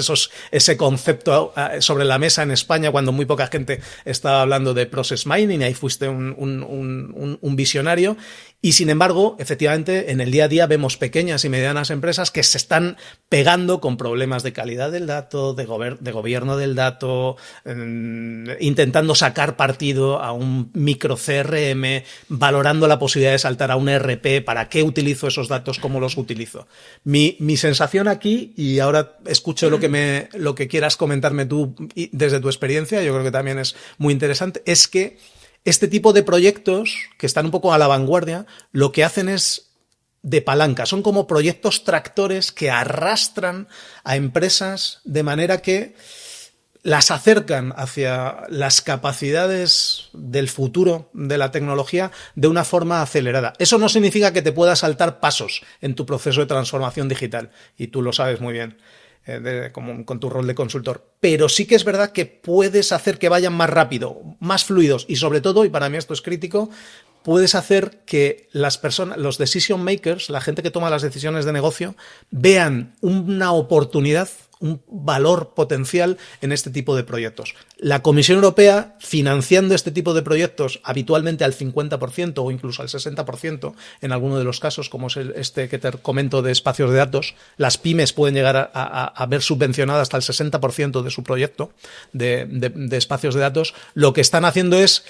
ese concepto sobre la mesa en España cuando muy poca gente estaba hablando de process mining, y ahí fuiste un visionario. Y sin embargo, efectivamente, en el día a día vemos pequeñas y medianas empresas que se están pegando con problemas de calidad del dato, de gobierno del dato, intentando sacar partido a un micro CRM, valorando la posibilidad de saltar a un ERP. ¿Para qué utilizo esos datos? ¿Cómo los utilizo? Mi sensación aquí, y ahora escucho lo que quieras comentarme tú desde tu experiencia, yo creo que también es muy interesante, es que este tipo de proyectos que están un poco a la vanguardia, lo que hacen es de palanca. Son como proyectos tractores que arrastran a empresas de manera que las acercan hacia las capacidades del futuro de la tecnología de una forma acelerada. Eso no significa que te puedas saltar pasos en tu proceso de transformación digital, y tú lo sabes muy bien. Con tu rol de consultor, pero sí que es verdad que puedes hacer que vayan más rápido, más fluidos, y sobre todo, y para mí esto es crítico, puedes hacer que las personas, los decision makers, la gente que toma las decisiones de negocio, vean una oportunidad, un valor potencial en este tipo de proyectos. La Comisión Europea, financiando este tipo de proyectos habitualmente al 50% o incluso al 60% en alguno de los casos, como es este que te comento de espacios de datos, las pymes pueden llegar a ver subvencionada hasta el 60% de su proyecto de espacios de datos. Lo que están haciendo es,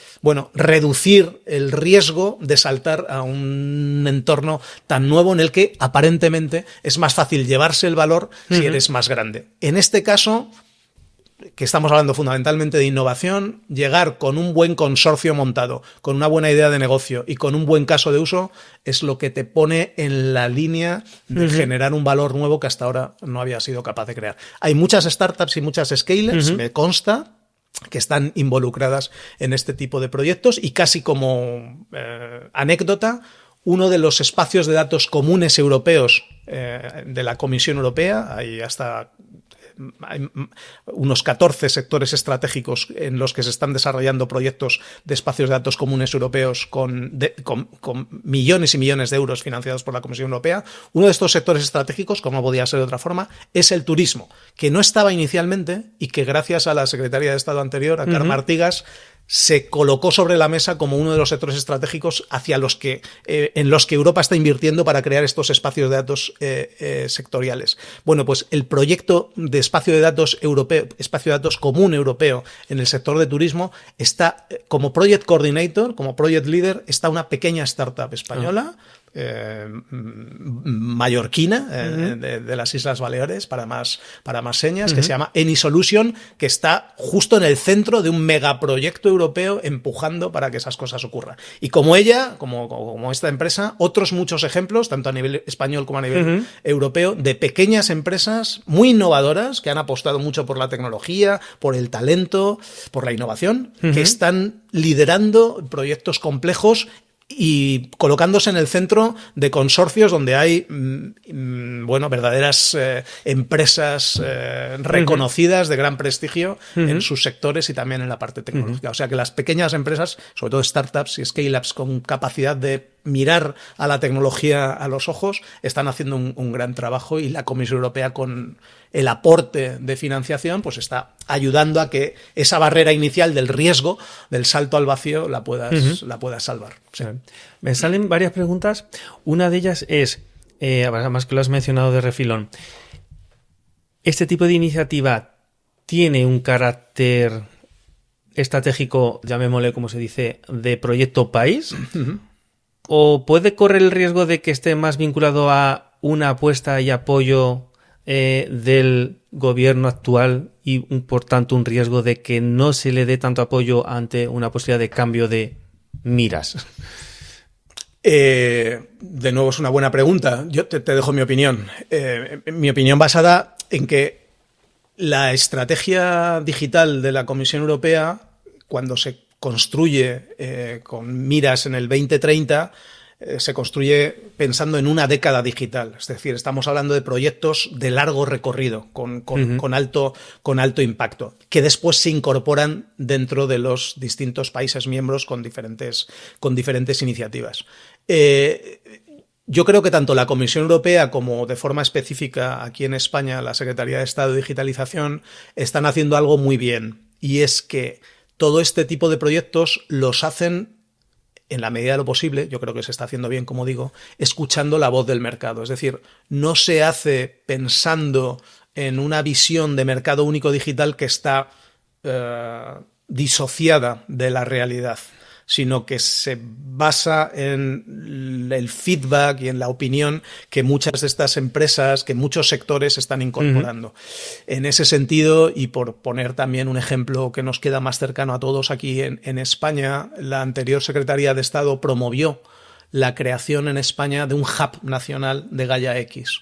reducir el riesgo de saltar a un entorno tan nuevo en el que aparentemente es más fácil llevarse el valor si eres más grande. En este caso, que estamos hablando fundamentalmente de innovación, llegar con un buen consorcio montado, con una buena idea de negocio y con un buen caso de uso es lo que te pone en la línea de generar un valor nuevo que hasta ahora no había sido capaz de crear. Hay muchas startups y muchas scalers, me consta, que están involucradas en este tipo de proyectos, y casi como anécdota, uno de los espacios de datos comunes europeos de la Comisión Europea, hay hasta hay unos 14 sectores estratégicos en los que se están desarrollando proyectos de espacios de datos comunes europeos con millones y millones de euros financiados por la Comisión Europea. Uno de estos sectores estratégicos, como podía ser de otra forma, es el turismo, que no estaba inicialmente y que gracias a la secretaria de Estado anterior, a Carme Artigas, se colocó sobre la mesa como uno de los sectores estratégicos en los que Europa está invirtiendo para crear estos espacios de datos sectoriales. Bueno, pues el proyecto de espacio de datos europeo, espacio de datos común europeo en el sector de turismo está como project coordinator, como project leader, está una pequeña startup española. Mallorquina, de las Islas Baleares, para más señas, que se llama AnySolution, que está justo en el centro de un megaproyecto europeo empujando para que esas cosas ocurran. Y como ella, como esta empresa, otros muchos ejemplos, tanto a nivel español como a nivel europeo, de pequeñas empresas muy innovadoras que han apostado mucho por la tecnología, por el talento, por la innovación, que están liderando proyectos complejos y colocándose en el centro de consorcios donde hay verdaderas empresas reconocidas de gran prestigio en sus sectores y también en la parte tecnológica. O sea que las pequeñas empresas, sobre todo startups y scale-ups con capacidad de mirar a la tecnología a los ojos, están haciendo un gran trabajo, y la Comisión Europea, con el aporte de financiación, pues está ayudando a que esa barrera inicial del riesgo, del salto al vacío, la puedas salvar. Sí. Me salen varias preguntas. Una de ellas es, además que lo has mencionado de refilón, ¿este tipo de iniciativa tiene un carácter estratégico, llamémosle como se dice, de proyecto país? ¿O puede correr el riesgo de que esté más vinculado a una apuesta y apoyo del gobierno actual y, por tanto, un riesgo de que no se le dé tanto apoyo ante una posibilidad de cambio de miras? De nuevo, es una buena pregunta. Yo te dejo mi opinión. Mi opinión basada en que la estrategia digital de la Comisión Europea, cuando se construye con miras en el 2030, se construye pensando en una década digital. Es decir, estamos hablando de proyectos de largo recorrido, con alto impacto, que después se incorporan dentro de los distintos países miembros con diferentes iniciativas. Yo creo que tanto la Comisión Europea como, de forma específica, aquí en España, la Secretaría de Estado de Digitalización, están haciendo algo muy bien, y es que todo este tipo de proyectos los hacen, en la medida de lo posible, yo creo que se está haciendo bien, como digo, escuchando la voz del mercado. Es decir, no se hace pensando en una visión de mercado único digital que está disociada de la realidad, sino que se basa en el feedback y en la opinión que muchas de estas empresas, que muchos sectores están incorporando. En ese sentido, y por poner también un ejemplo que nos queda más cercano a todos aquí en España, la anterior Secretaría de Estado promovió la creación en España de un hub nacional de Gaia X.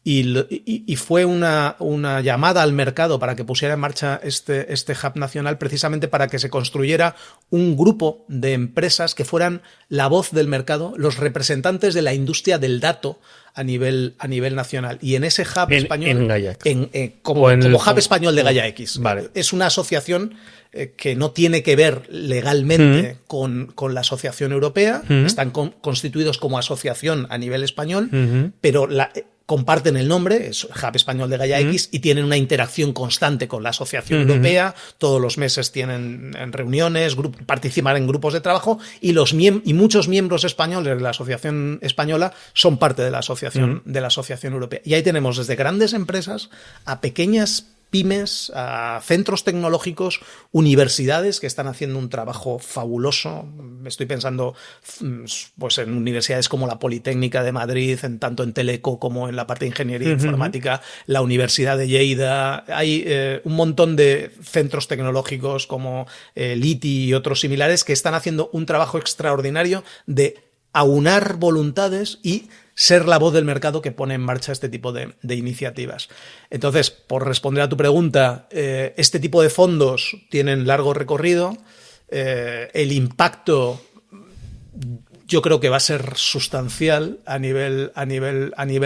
Y fue una llamada al mercado para que pusiera en marcha este hub nacional, precisamente para que se construyera un grupo de empresas que fueran la voz del mercado, los representantes de la industria del dato a nivel nacional. Y en ese hub español, como hub español de Gaia X, vale. Es una asociación que no tiene que ver legalmente con la asociación europea, están constituidos como asociación a nivel español, pero comparten el nombre, es Hub Español de Gaia X, y tienen una interacción constante con la Asociación Europea. Todos los meses tienen reuniones, participan en grupos de trabajo, y muchos miembros españoles de la Asociación Española son parte de la Asociación Europea. Y ahí tenemos desde grandes empresas a pequeñas pymes, a centros tecnológicos, universidades que están haciendo un trabajo fabuloso. Estoy pensando pues en universidades como la Politécnica de Madrid, tanto en Teleco como en la parte de ingeniería informática, la Universidad de Lleida. Hay un montón de centros tecnológicos como LITI y otros similares que están haciendo un trabajo extraordinario de aunar voluntades y ser la voz del mercado que pone en marcha este tipo de iniciativas. Entonces, por responder a tu pregunta, este tipo de fondos tienen largo recorrido. El impacto, yo creo que va a ser sustancial a nivel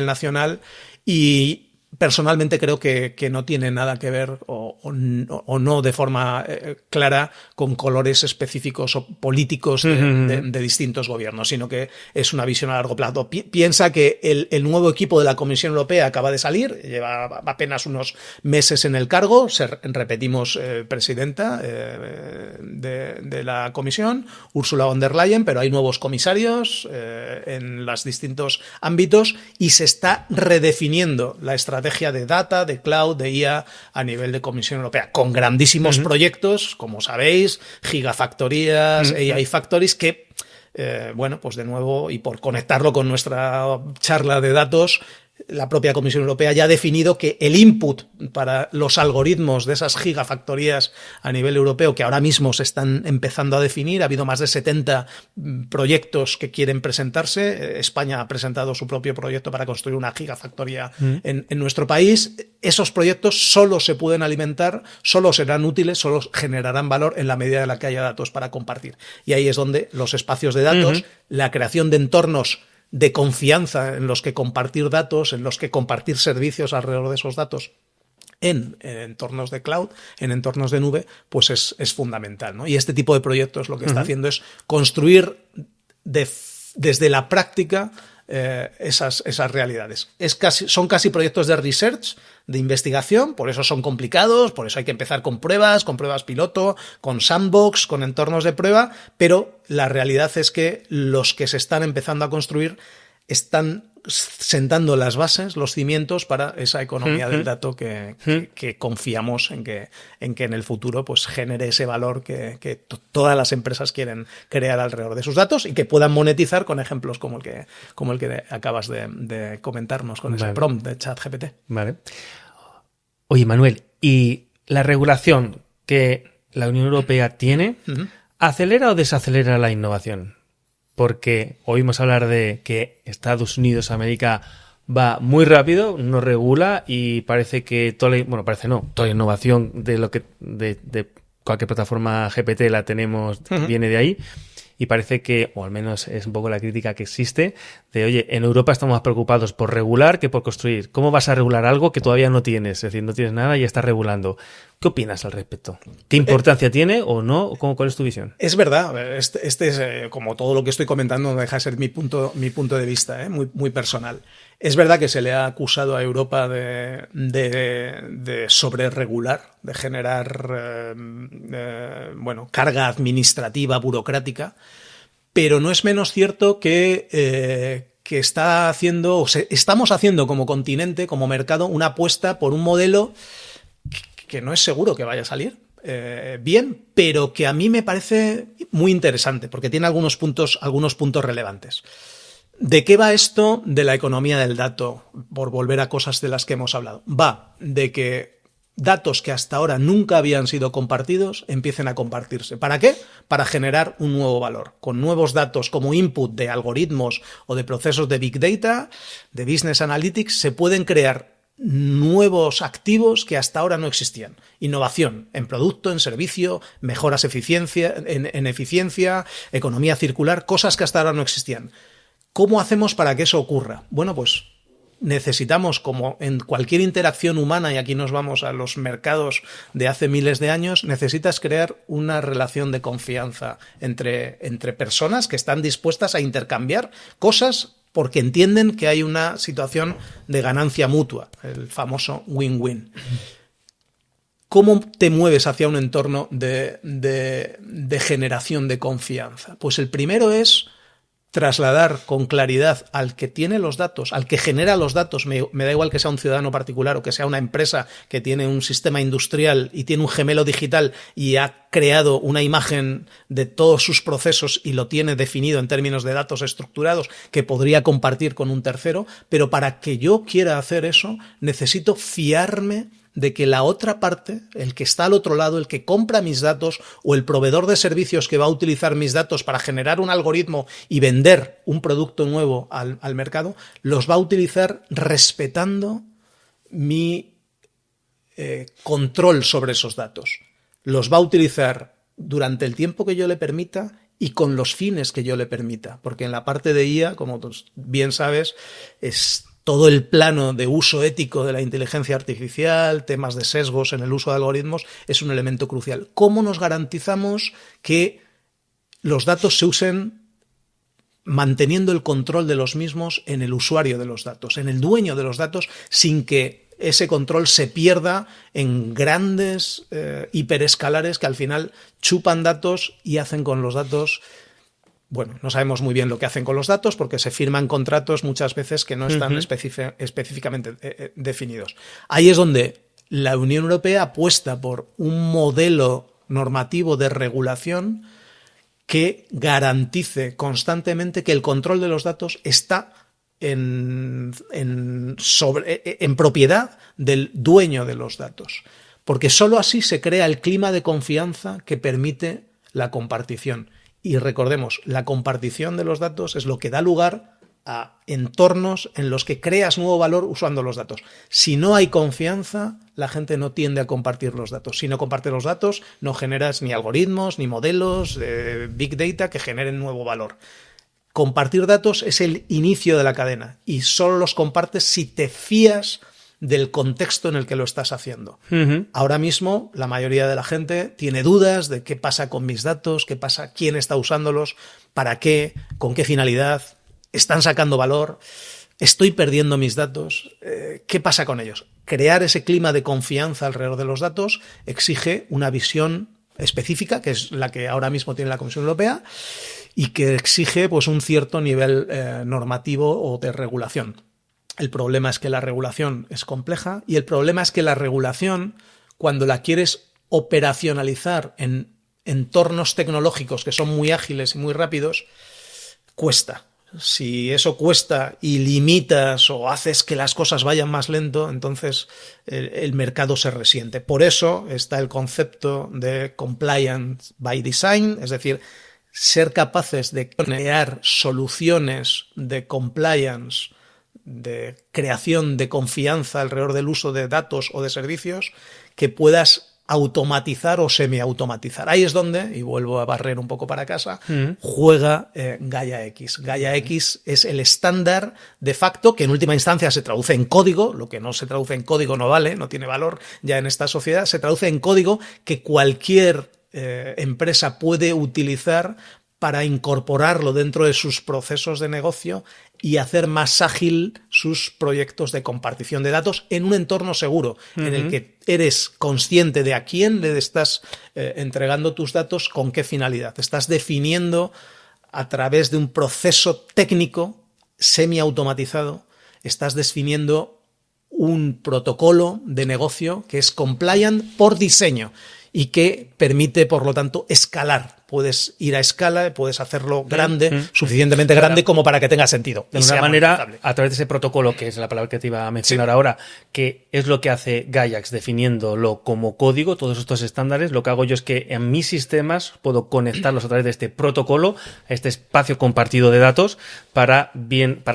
nacional, y personalmente creo que no tiene nada que ver o no de forma clara con colores específicos o políticos de distintos gobiernos, sino que es una visión a largo plazo. Piensa que el nuevo equipo de la Comisión Europea acaba de salir, lleva apenas unos meses en el cargo, repetimos presidenta de la Comisión, Ursula von der Leyen, pero hay nuevos comisarios en los distintos ámbitos y se está redefiniendo la estrategia de data, de cloud, de IA a nivel de Comisión Europea, con grandísimos proyectos, como sabéis, gigafactorías, AI factories, que, bueno, pues de nuevo, y por conectarlo con nuestra charla de datos, la propia Comisión Europea ya ha definido que el input para los algoritmos de esas gigafactorías a nivel europeo, que ahora mismo se están empezando a definir, ha habido más de 70 proyectos que quieren presentarse. España ha presentado su propio proyecto para construir una gigafactoría en nuestro país. Esos proyectos solo se pueden alimentar, solo serán útiles, solo generarán valor en la medida en la que haya datos para compartir. Y ahí es donde los espacios de datos, la creación de entornos de confianza en los que compartir datos, en los que compartir servicios alrededor de esos datos en entornos de cloud, en entornos de nube, pues es fundamental, ¿no? Y este tipo de proyectos lo que está haciendo es construir desde la práctica esas realidades. Son casi proyectos de research, de investigación, por eso son complicados, por eso hay que empezar con pruebas piloto, con sandbox, con entornos de prueba, pero la realidad es que los que se están empezando a construir están sentando las bases, los cimientos para esa economía del dato que confiamos en que en el futuro pues genere ese valor que todas las empresas quieren crear alrededor de sus datos y que puedan monetizar con ejemplos como el que acabas de comentarnos con ese prompt de ChatGPT. Vale. Oye, Manuel, ¿y la regulación que la Unión Europea tiene acelera o desacelera la innovación? Porque oímos hablar de que Estados Unidos, América, va muy rápido, no regula y parece que toda la innovación de cualquier plataforma GPT la tenemos, viene de ahí. Y parece que, o al menos es un poco la crítica que existe, de oye, en Europa estamos más preocupados por regular que por construir. ¿Cómo vas a regular algo que todavía no tienes? Es decir, no tienes nada y ya estás regulando. ¿Qué opinas al respecto? ¿Qué importancia tiene o no? ¿Cuál es tu visión? Es verdad, este es, como todo lo que estoy comentando, no deja de ser mi punto de vista, muy, muy personal. Es verdad que se le ha acusado a Europa de sobreregular, de generar carga administrativa, burocrática, pero no es menos cierto que estamos haciendo como continente, como mercado, una apuesta por un modelo que no es seguro que vaya a salir bien, pero que a mí me parece muy interesante porque tiene algunos puntos relevantes. ¿De qué va esto de la economía del dato? Por volver a cosas de las que hemos hablado. Va de que datos que hasta ahora nunca habían sido compartidos empiecen a compartirse. ¿Para qué? Para generar un nuevo valor. Con nuevos datos como input de algoritmos o de procesos de Big Data, de Business Analytics, se pueden crear nuevos activos que hasta ahora no existían. Innovación en producto, en servicio, mejoras en eficiencia, economía circular, cosas que hasta ahora no existían. ¿Cómo hacemos para que eso ocurra? Bueno, pues necesitamos, como en cualquier interacción humana, y aquí nos vamos a los mercados de hace miles de años, necesitas crear una relación de confianza entre personas que están dispuestas a intercambiar cosas porque entienden que hay una situación de ganancia mutua, el famoso win-win. ¿Cómo te mueves hacia un entorno de generación de confianza? Pues el primero es trasladar con claridad al que tiene los datos, al que genera los datos, me da igual que sea un ciudadano particular o que sea una empresa que tiene un sistema industrial y tiene un gemelo digital y ha creado una imagen de todos sus procesos y lo tiene definido en términos de datos estructurados que podría compartir con un tercero, pero para que yo quiera hacer eso necesito fiarme de que la otra parte, el que está al otro lado, el que compra mis datos o el proveedor de servicios que va a utilizar mis datos para generar un algoritmo y vender un producto nuevo al mercado, los va a utilizar respetando mi control sobre esos datos. Los va a utilizar durante el tiempo que yo le permita y con los fines que yo le permita, porque en la parte de IA, como tú bien sabes, todo el plano de uso ético de la inteligencia artificial, temas de sesgos en el uso de algoritmos, es un elemento crucial. ¿Cómo nos garantizamos que los datos se usen manteniendo el control de los mismos en el usuario de los datos, en el dueño de los datos, sin que ese control se pierda en grandes hiperescalares que al final chupan datos y hacen con los datos... Bueno, no sabemos muy bien lo que hacen con los datos porque se firman contratos muchas veces que no están específicamente definidos. Ahí es donde la Unión Europea apuesta por un modelo normativo de regulación que garantice constantemente que el control de los datos está en propiedad del dueño de los datos. Porque sólo así se crea el clima de confianza que permite la compartición. Y recordemos, la compartición de los datos es lo que da lugar a entornos en los que creas nuevo valor usando los datos. Si no hay confianza, la gente no tiende a compartir los datos. Si no compartes los datos, no generas ni algoritmos, ni modelos de Big Data que generen nuevo valor. Compartir datos es el inicio de la cadena y solo los compartes si te fías del contexto en el que lo estás haciendo. Ahora mismo la mayoría de la gente tiene dudas de qué pasa con mis datos, qué pasa, quién está usándolos, para qué, con qué finalidad, están sacando valor, estoy perdiendo mis datos, ¿qué pasa con ellos? Crear ese clima de confianza alrededor de los datos exige una visión específica, que es la que ahora mismo tiene la Comisión Europea, y que exige pues un cierto nivel normativo o de regulación. El problema es que la regulación es compleja y el problema es que la regulación, cuando la quieres operacionalizar en entornos tecnológicos que son muy ágiles y muy rápidos, cuesta. Si eso cuesta y limitas o haces que las cosas vayan más lento, entonces el mercado se resiente. Por eso está el concepto de compliance by design, es decir, ser capaces de crear soluciones de compliance, de creación de confianza alrededor del uso de datos o de servicios que puedas automatizar o semiautomatizar. Ahí es donde, y vuelvo a barrer un poco para casa, juega Gaia X. Gaia X es el estándar de facto que en última instancia se traduce en código, lo que no se traduce en código no vale, no tiene valor ya en esta sociedad, se traduce en código que cualquier empresa puede utilizar para incorporarlo dentro de sus procesos de negocio y hacer más ágil sus proyectos de compartición de datos en un entorno seguro, en el que eres consciente de a quién le estás entregando tus datos, con qué finalidad. Estás definiendo a través de un proceso técnico semiautomatizado, estás definiendo un protocolo de negocio que es compliant por diseño y que permite, por lo tanto, escalar. Puedes ir a escala, puedes hacerlo grande, suficientemente grande como para que tenga sentido. De alguna manera, a través de ese protocolo, que es la palabra que te iba a mencionar ahora, que es lo que hace Gaiax definiéndolo como código, todos estos estándares, lo que hago yo es que en mis sistemas puedo conectarlos a través de este protocolo, a este espacio compartido de datos, para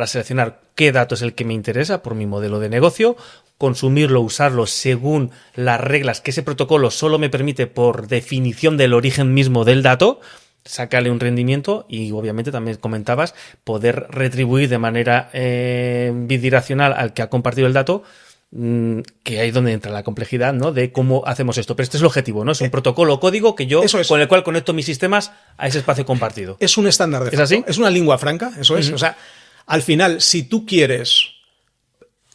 seleccionar qué dato es el que me interesa por mi modelo de negocio, consumirlo, usarlo según las reglas que ese protocolo solo me permite por definición del origen mismo del dato, sacarle un rendimiento y obviamente también comentabas poder retribuir de manera bidireccional al que ha compartido el dato, que ahí es donde entra la complejidad, ¿no? De cómo hacemos esto. Pero este es el objetivo, ¿no? Es un protocolo o código que yo con el cual conecto mis sistemas a ese espacio compartido. Es un estándar de facto. ¿Es así? Es una lengua franca, eso es. O sea, al final, si tú quieres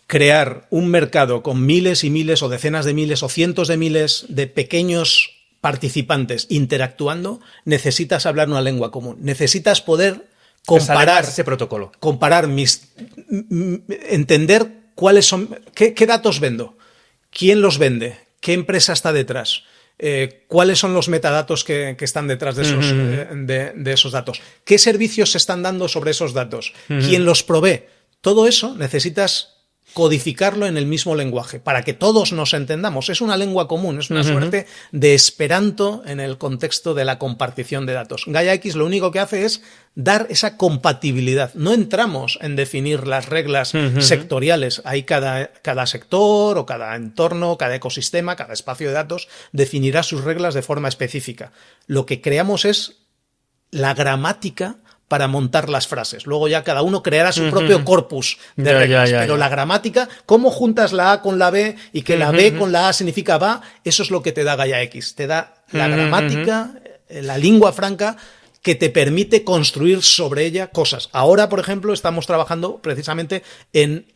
crear un mercado con miles y miles o decenas de miles o cientos de miles de pequeños participantes interactuando, necesitas hablar una lengua común. Necesitas poder comparar ese protocolo. Entender cuáles son, qué datos vendo, quién los vende, qué empresa está detrás, cuáles son los metadatos que están detrás de esos datos, qué servicios se están dando sobre esos datos, quién los provee. Todo eso necesitas codificarlo en el mismo lenguaje para que todos nos entendamos. Es una lengua común, es una suerte de Esperanto en el contexto de la compartición de datos. Gaia X lo único que hace es dar esa compatibilidad. No entramos en definir las reglas sectoriales. Hay cada sector o cada entorno, cada ecosistema, cada espacio de datos definirá sus reglas de forma específica. Lo que creamos es la gramática para montar las frases. Luego ya cada uno creará su propio corpus de reglas. Pero la gramática, cómo juntas la A con la B y que la B con la A significa va, eso es lo que te da Gaia X. Te da la gramática, la lengua franca, que te permite construir sobre ella cosas. Ahora, por ejemplo, estamos trabajando precisamente en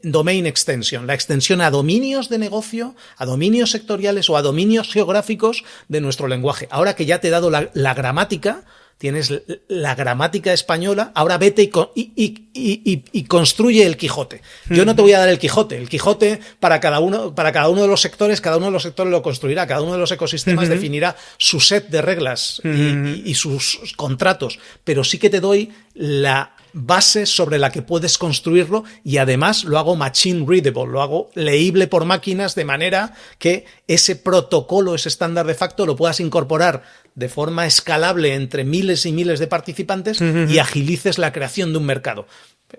domain extension, la extensión a dominios de negocio, a dominios sectoriales o a dominios geográficos de nuestro lenguaje. Ahora que ya te he dado la gramática, tienes la gramática española, ahora vete y construye el Quijote. Yo no te voy a dar el Quijote para cada uno de los sectores, cada uno de los sectores lo construirá, cada uno de los ecosistemas definirá su set de reglas y sus contratos, pero sí que te doy la base sobre la que puedes construirlo y además lo hago machine readable, lo hago leíble por máquinas de manera que ese protocolo, ese estándar de facto lo puedas incorporar de forma escalable entre miles y miles de participantes y agilices la creación de un mercado.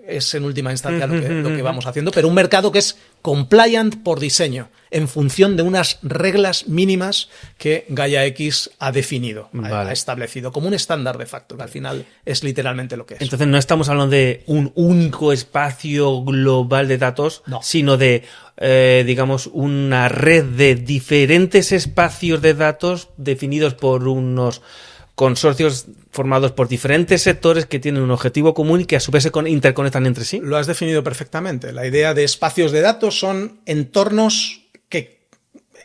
Es en última instancia lo que vamos haciendo, pero un mercado que es compliant por diseño, en función de unas reglas mínimas que Gaia X ha definido, ha establecido como un estándar de facto, que al final es literalmente lo que es. Entonces no estamos hablando de un único espacio global de datos, sino de, digamos, una red de diferentes espacios de datos definidos por unos consorcios formados por diferentes sectores que tienen un objetivo común y que a su vez se interconectan entre sí. Lo has definido perfectamente. La idea de espacios de datos son entornos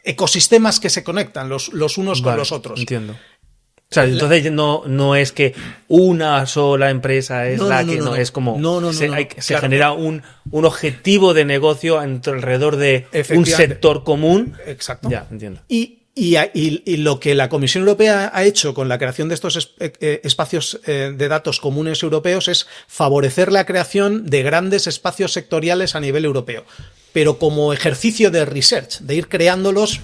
ecosistemas que se conectan los unos con los otros. Entiendo. O sea, entonces no es que una sola empresa es es como se genera un objetivo de negocio alrededor de un sector común. Exacto. Ya, entiendo. Y lo que la Comisión Europea ha hecho con la creación de estos espacios de datos comunes europeos es favorecer la creación de grandes espacios sectoriales a nivel europeo, pero como ejercicio de research, de ir creándolos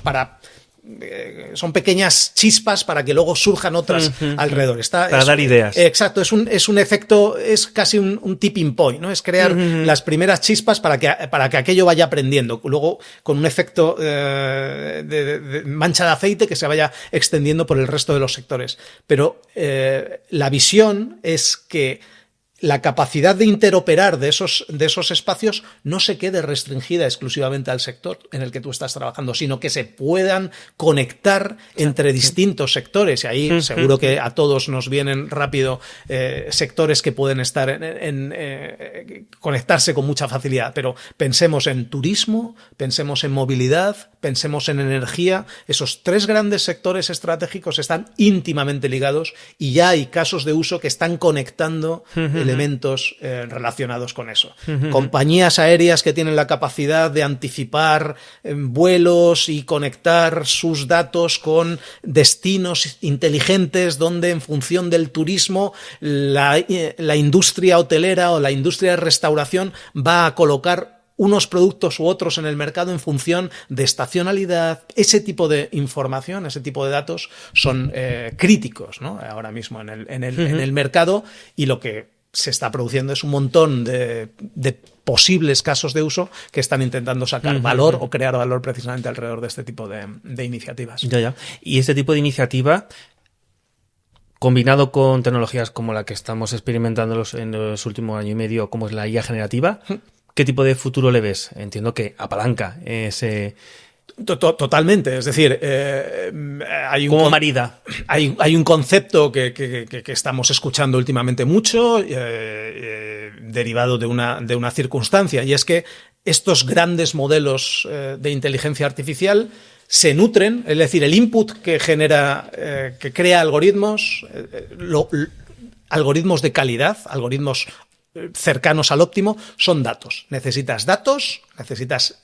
son pequeñas chispas para que luego surjan otras alrededor. Para dar ideas. Exacto, es un efecto, es casi un tipping point, ¿no? Es crear las primeras chispas para que aquello vaya aprendiendo. Luego, con un efecto de mancha de aceite que se vaya extendiendo por el resto de los sectores. Pero la visión es que la capacidad de interoperar de esos espacios no se quede restringida exclusivamente al sector en el que tú estás trabajando, sino que se puedan conectar entre distintos sectores. Y ahí seguro que a todos nos vienen rápido sectores que pueden estar conectarse con mucha facilidad. Pero pensemos en turismo, pensemos en movilidad, pensemos en energía. Esos tres grandes sectores estratégicos están íntimamente ligados y ya hay casos de uso que están conectando elementos relacionados con eso. Compañías aéreas que tienen la capacidad de anticipar vuelos y conectar sus datos con destinos inteligentes donde en función del turismo la industria hotelera o la industria de restauración va a colocar unos productos u otros en el mercado en función de estacionalidad. Ese tipo de información, ese tipo de datos son críticos, ¿no? Ahora mismo en el mercado, y lo que se está produciendo es un montón de posibles casos de uso que están intentando sacar valor o crear valor precisamente alrededor de este tipo de iniciativas. Ya. Y este tipo de iniciativa, combinado con tecnologías como la que estamos experimentando en los últimos año y medio, como es la IA generativa, ¿qué tipo de futuro le ves? Entiendo que apalanca ese... Totalmente, es decir, hay un concepto que estamos escuchando últimamente mucho, derivado de una circunstancia, y es que estos grandes modelos de inteligencia artificial se nutren, es decir, el input que crea algoritmos, algoritmos de calidad, algoritmos cercanos al óptimo, son datos. Necesitas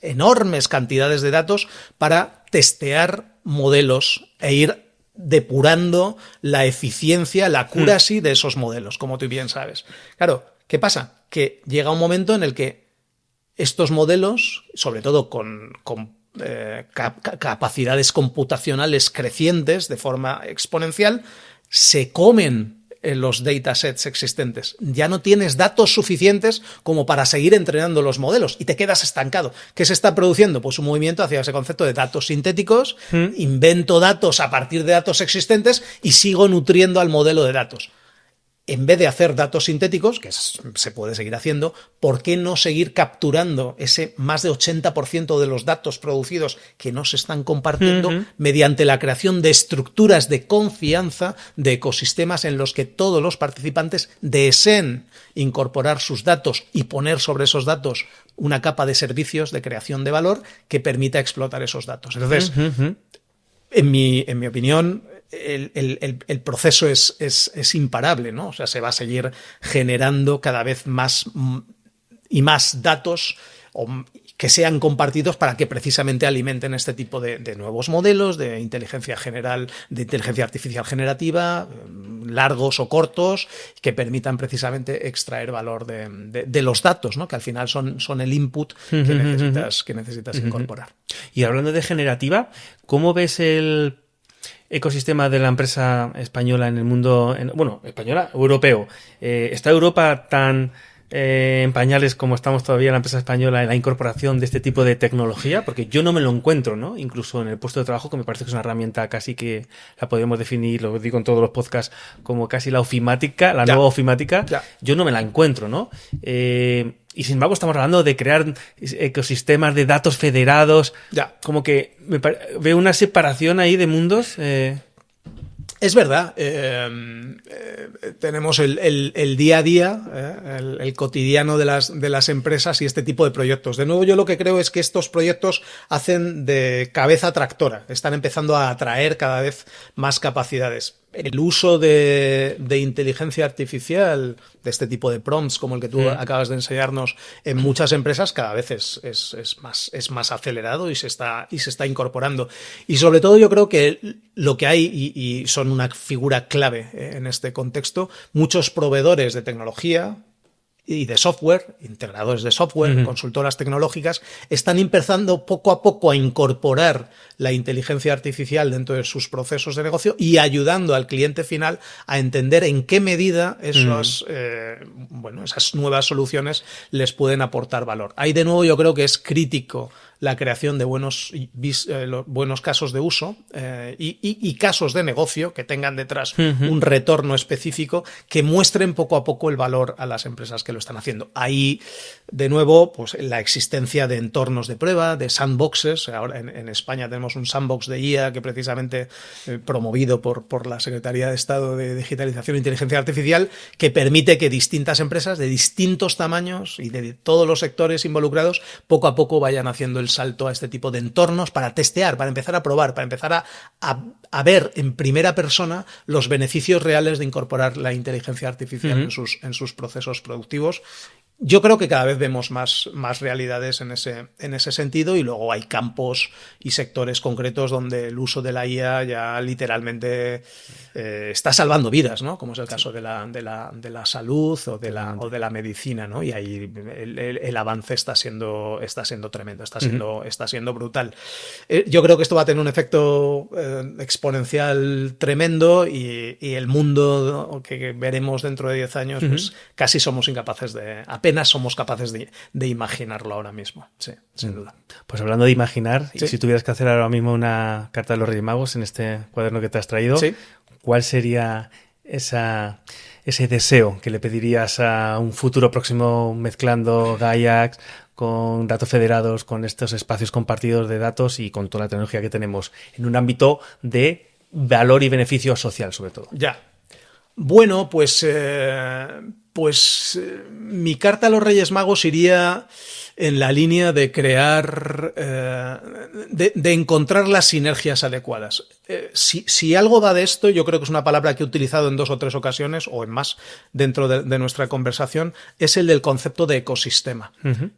enormes cantidades de datos para testear modelos e ir depurando la eficiencia, la accuracy de esos modelos, como tú bien sabes. Claro, ¿qué pasa? Que llega un momento en el que estos modelos, sobre todo con capacidades computacionales crecientes de forma exponencial, se comen los datasets existentes. Ya no tienes datos suficientes como para seguir entrenando los modelos y te quedas estancado. ¿Qué se está produciendo? Pues un movimiento hacia ese concepto de datos sintéticos. Invento datos a partir de datos existentes y sigo nutriendo al modelo de datos. en vez de hacer datos sintéticos, que se puede seguir haciendo, ¿por qué no seguir capturando ese más de 80% de los datos producidos que no se están compartiendo mediante la creación de estructuras de confianza, de ecosistemas en los que todos los participantes deseen incorporar sus datos y poner sobre esos datos una capa de servicios de creación de valor que permita explotar esos datos? Entonces, en mi opinión, el proceso es imparable, ¿no? O sea, se va a seguir generando cada vez más y más datos que sean compartidos para que precisamente alimenten este tipo de nuevos modelos de inteligencia general, de inteligencia artificial generativa, largos o cortos, que permitan precisamente extraer valor de los datos, ¿no? Que al final son el input que necesitas incorporar. Y hablando de generativa, ¿cómo ves el ecosistema de la empresa española en el mundo, española, europeo? ¿Está Europa tan en pañales como estamos todavía en la empresa española en la incorporación de este tipo de tecnología? Porque yo no me lo encuentro, ¿no? Incluso en el puesto de trabajo, que me parece que es una herramienta casi que la podemos definir, lo digo en todos los podcasts, como casi la ofimática, la nueva ofimática. Yo no me la encuentro, ¿no? Y sin embargo estamos hablando de crear ecosistemas de datos federados. Como que veo una separación ahí de mundos. Es verdad, tenemos el día a día, el cotidiano de las empresas y este tipo de proyectos. De nuevo, yo lo que creo es que estos proyectos hacen de cabeza tractora, están empezando a atraer cada vez más capacidades. El uso de inteligencia artificial, de este tipo de prompts como el que tú acabas de enseñarnos, en muchas empresas cada vez es más acelerado y se está incorporando. Y sobre todo yo creo que lo que hay, y son una figura clave en este contexto, muchos proveedores de tecnología y de software, integradores de software, consultoras tecnológicas, están empezando poco a poco a incorporar la inteligencia artificial dentro de sus procesos de negocio y ayudando al cliente final a entender en qué medida esas nuevas soluciones les pueden aportar valor. Ahí de nuevo yo creo que es crítico la creación de buenos casos de uso y casos de negocio que tengan detrás un retorno específico que muestren poco a poco el valor a las empresas que lo están haciendo. Ahí, de nuevo, pues la existencia de entornos de prueba, de sandboxes. Ahora en España tenemos un sandbox de IA que precisamente promovido por la Secretaría de Estado de Digitalización e Inteligencia Artificial, que permite que distintas empresas de distintos tamaños y de todos los sectores involucrados poco a poco vayan haciendo el salto a este tipo de entornos para testear, para empezar a probar, para empezar a ver en primera persona los beneficios reales de incorporar la inteligencia artificial en sus procesos productivos. Yo creo que cada vez vemos más realidades en ese sentido, y luego hay campos y sectores concretos donde el uso de la IA ya literalmente está salvando vidas, ¿no? Como es el caso de la salud o de la medicina, ¿no? Y ahí el avance está siendo tremendo, está siendo brutal. Yo creo que esto va a tener un efecto exponencial tremendo, y el mundo que veremos dentro de 10 años, pues casi somos incapaces apenas somos capaces de imaginarlo ahora mismo. Sí, sin duda. Pues hablando de imaginar, y si tuvieras que hacer ahora mismo una carta de los Reyes Magos en este cuaderno que te has traído, ¿cuál sería ese deseo que le pedirías a un futuro próximo mezclando GAIAX con datos federados, con estos espacios compartidos de datos y con toda la tecnología que tenemos en un ámbito de valor y beneficio social, sobre todo? Bueno, pues mi carta a los Reyes Magos iría en la línea de crear, de encontrar las sinergias adecuadas. Si algo va de esto, yo creo que es una palabra que he utilizado en 2 o 3 ocasiones, o en más, dentro de nuestra conversación, es el del concepto de ecosistema.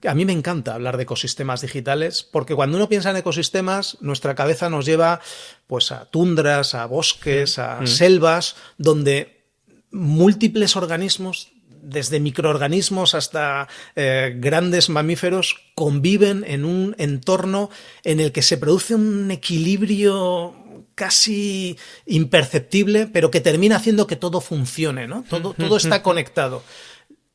A mí me encanta hablar de ecosistemas digitales, porque cuando uno piensa en ecosistemas, nuestra cabeza nos lleva pues a tundras, a bosques, a selvas, donde múltiples organismos, desde microorganismos hasta grandes mamíferos, conviven en un entorno en el que se produce un equilibrio casi imperceptible, pero que termina haciendo que todo funcione, ¿no? Todo está conectado.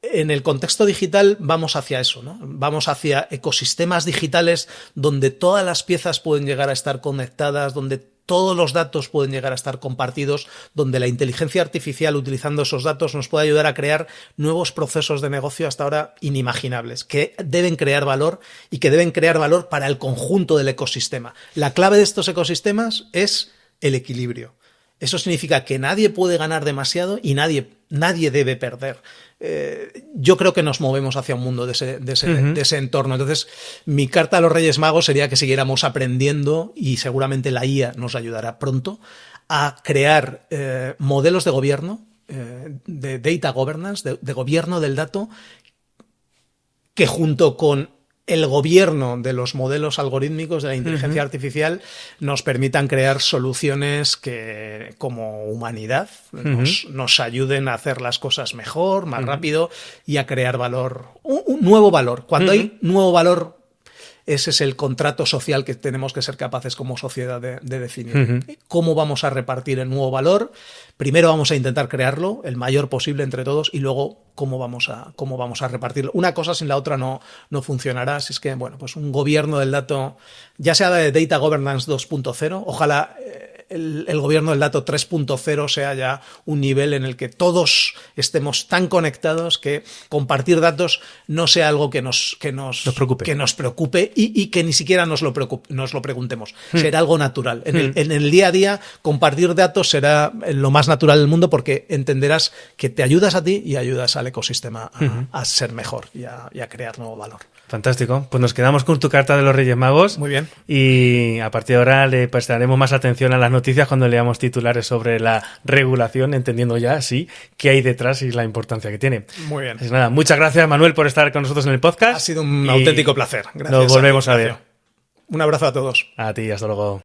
En el contexto digital vamos hacia eso, ¿no? Vamos hacia ecosistemas digitales donde todas las piezas pueden llegar a estar conectadas, donde todos los datos pueden llegar a estar compartidos, donde la inteligencia artificial, utilizando esos datos, nos puede ayudar a crear nuevos procesos de negocio hasta ahora inimaginables, que deben crear valor y que deben crear valor para el conjunto del ecosistema. La clave de estos ecosistemas es el equilibrio. Eso significa que nadie puede ganar demasiado y nadie debe perder. Yo creo que nos movemos hacia un mundo de ese entorno. Entonces, mi carta a los Reyes Magos sería que siguiéramos aprendiendo, y seguramente la IA nos ayudará pronto a crear modelos de gobierno, de data governance, de gobierno del dato, que junto con el gobierno de los modelos algorítmicos de la inteligencia artificial nos permitan crear soluciones que, como humanidad, nos ayuden a hacer las cosas mejor, más rápido, y a crear valor, un nuevo valor. Cuando hay nuevo valor, ese es el contrato social que tenemos que ser capaces como sociedad de definir. ¿Cómo vamos a repartir el nuevo valor? Primero vamos a intentar crearlo, el mayor posible entre todos, y luego cómo vamos a repartirlo. Una cosa sin la otra no funcionará. Así es que, bueno, pues un gobierno del dato, ya sea de Data Governance 2.0, ojalá el gobierno del dato 3.0 sea ya un nivel en el que todos estemos tan conectados que compartir datos no sea algo que nos preocupe y que ni siquiera nos lo preguntemos. Será algo natural. En el día a día, compartir datos será lo más natural del mundo, porque entenderás que te ayudas a ti y ayudas al ecosistema a ser mejor y a crear nuevo valor. Fantástico. Pues nos quedamos con tu carta de los Reyes Magos. Muy bien. Y a partir de ahora le prestaremos más atención a las noticias cuando leamos titulares sobre la regulación, entendiendo ya, sí, qué hay detrás y la importancia que tiene. Muy bien. Pues nada, muchas gracias, Manuel, por estar con nosotros en el podcast. Ha sido un auténtico placer. Gracias. Nos volvemos a ver. Un abrazo a todos. A ti, hasta luego.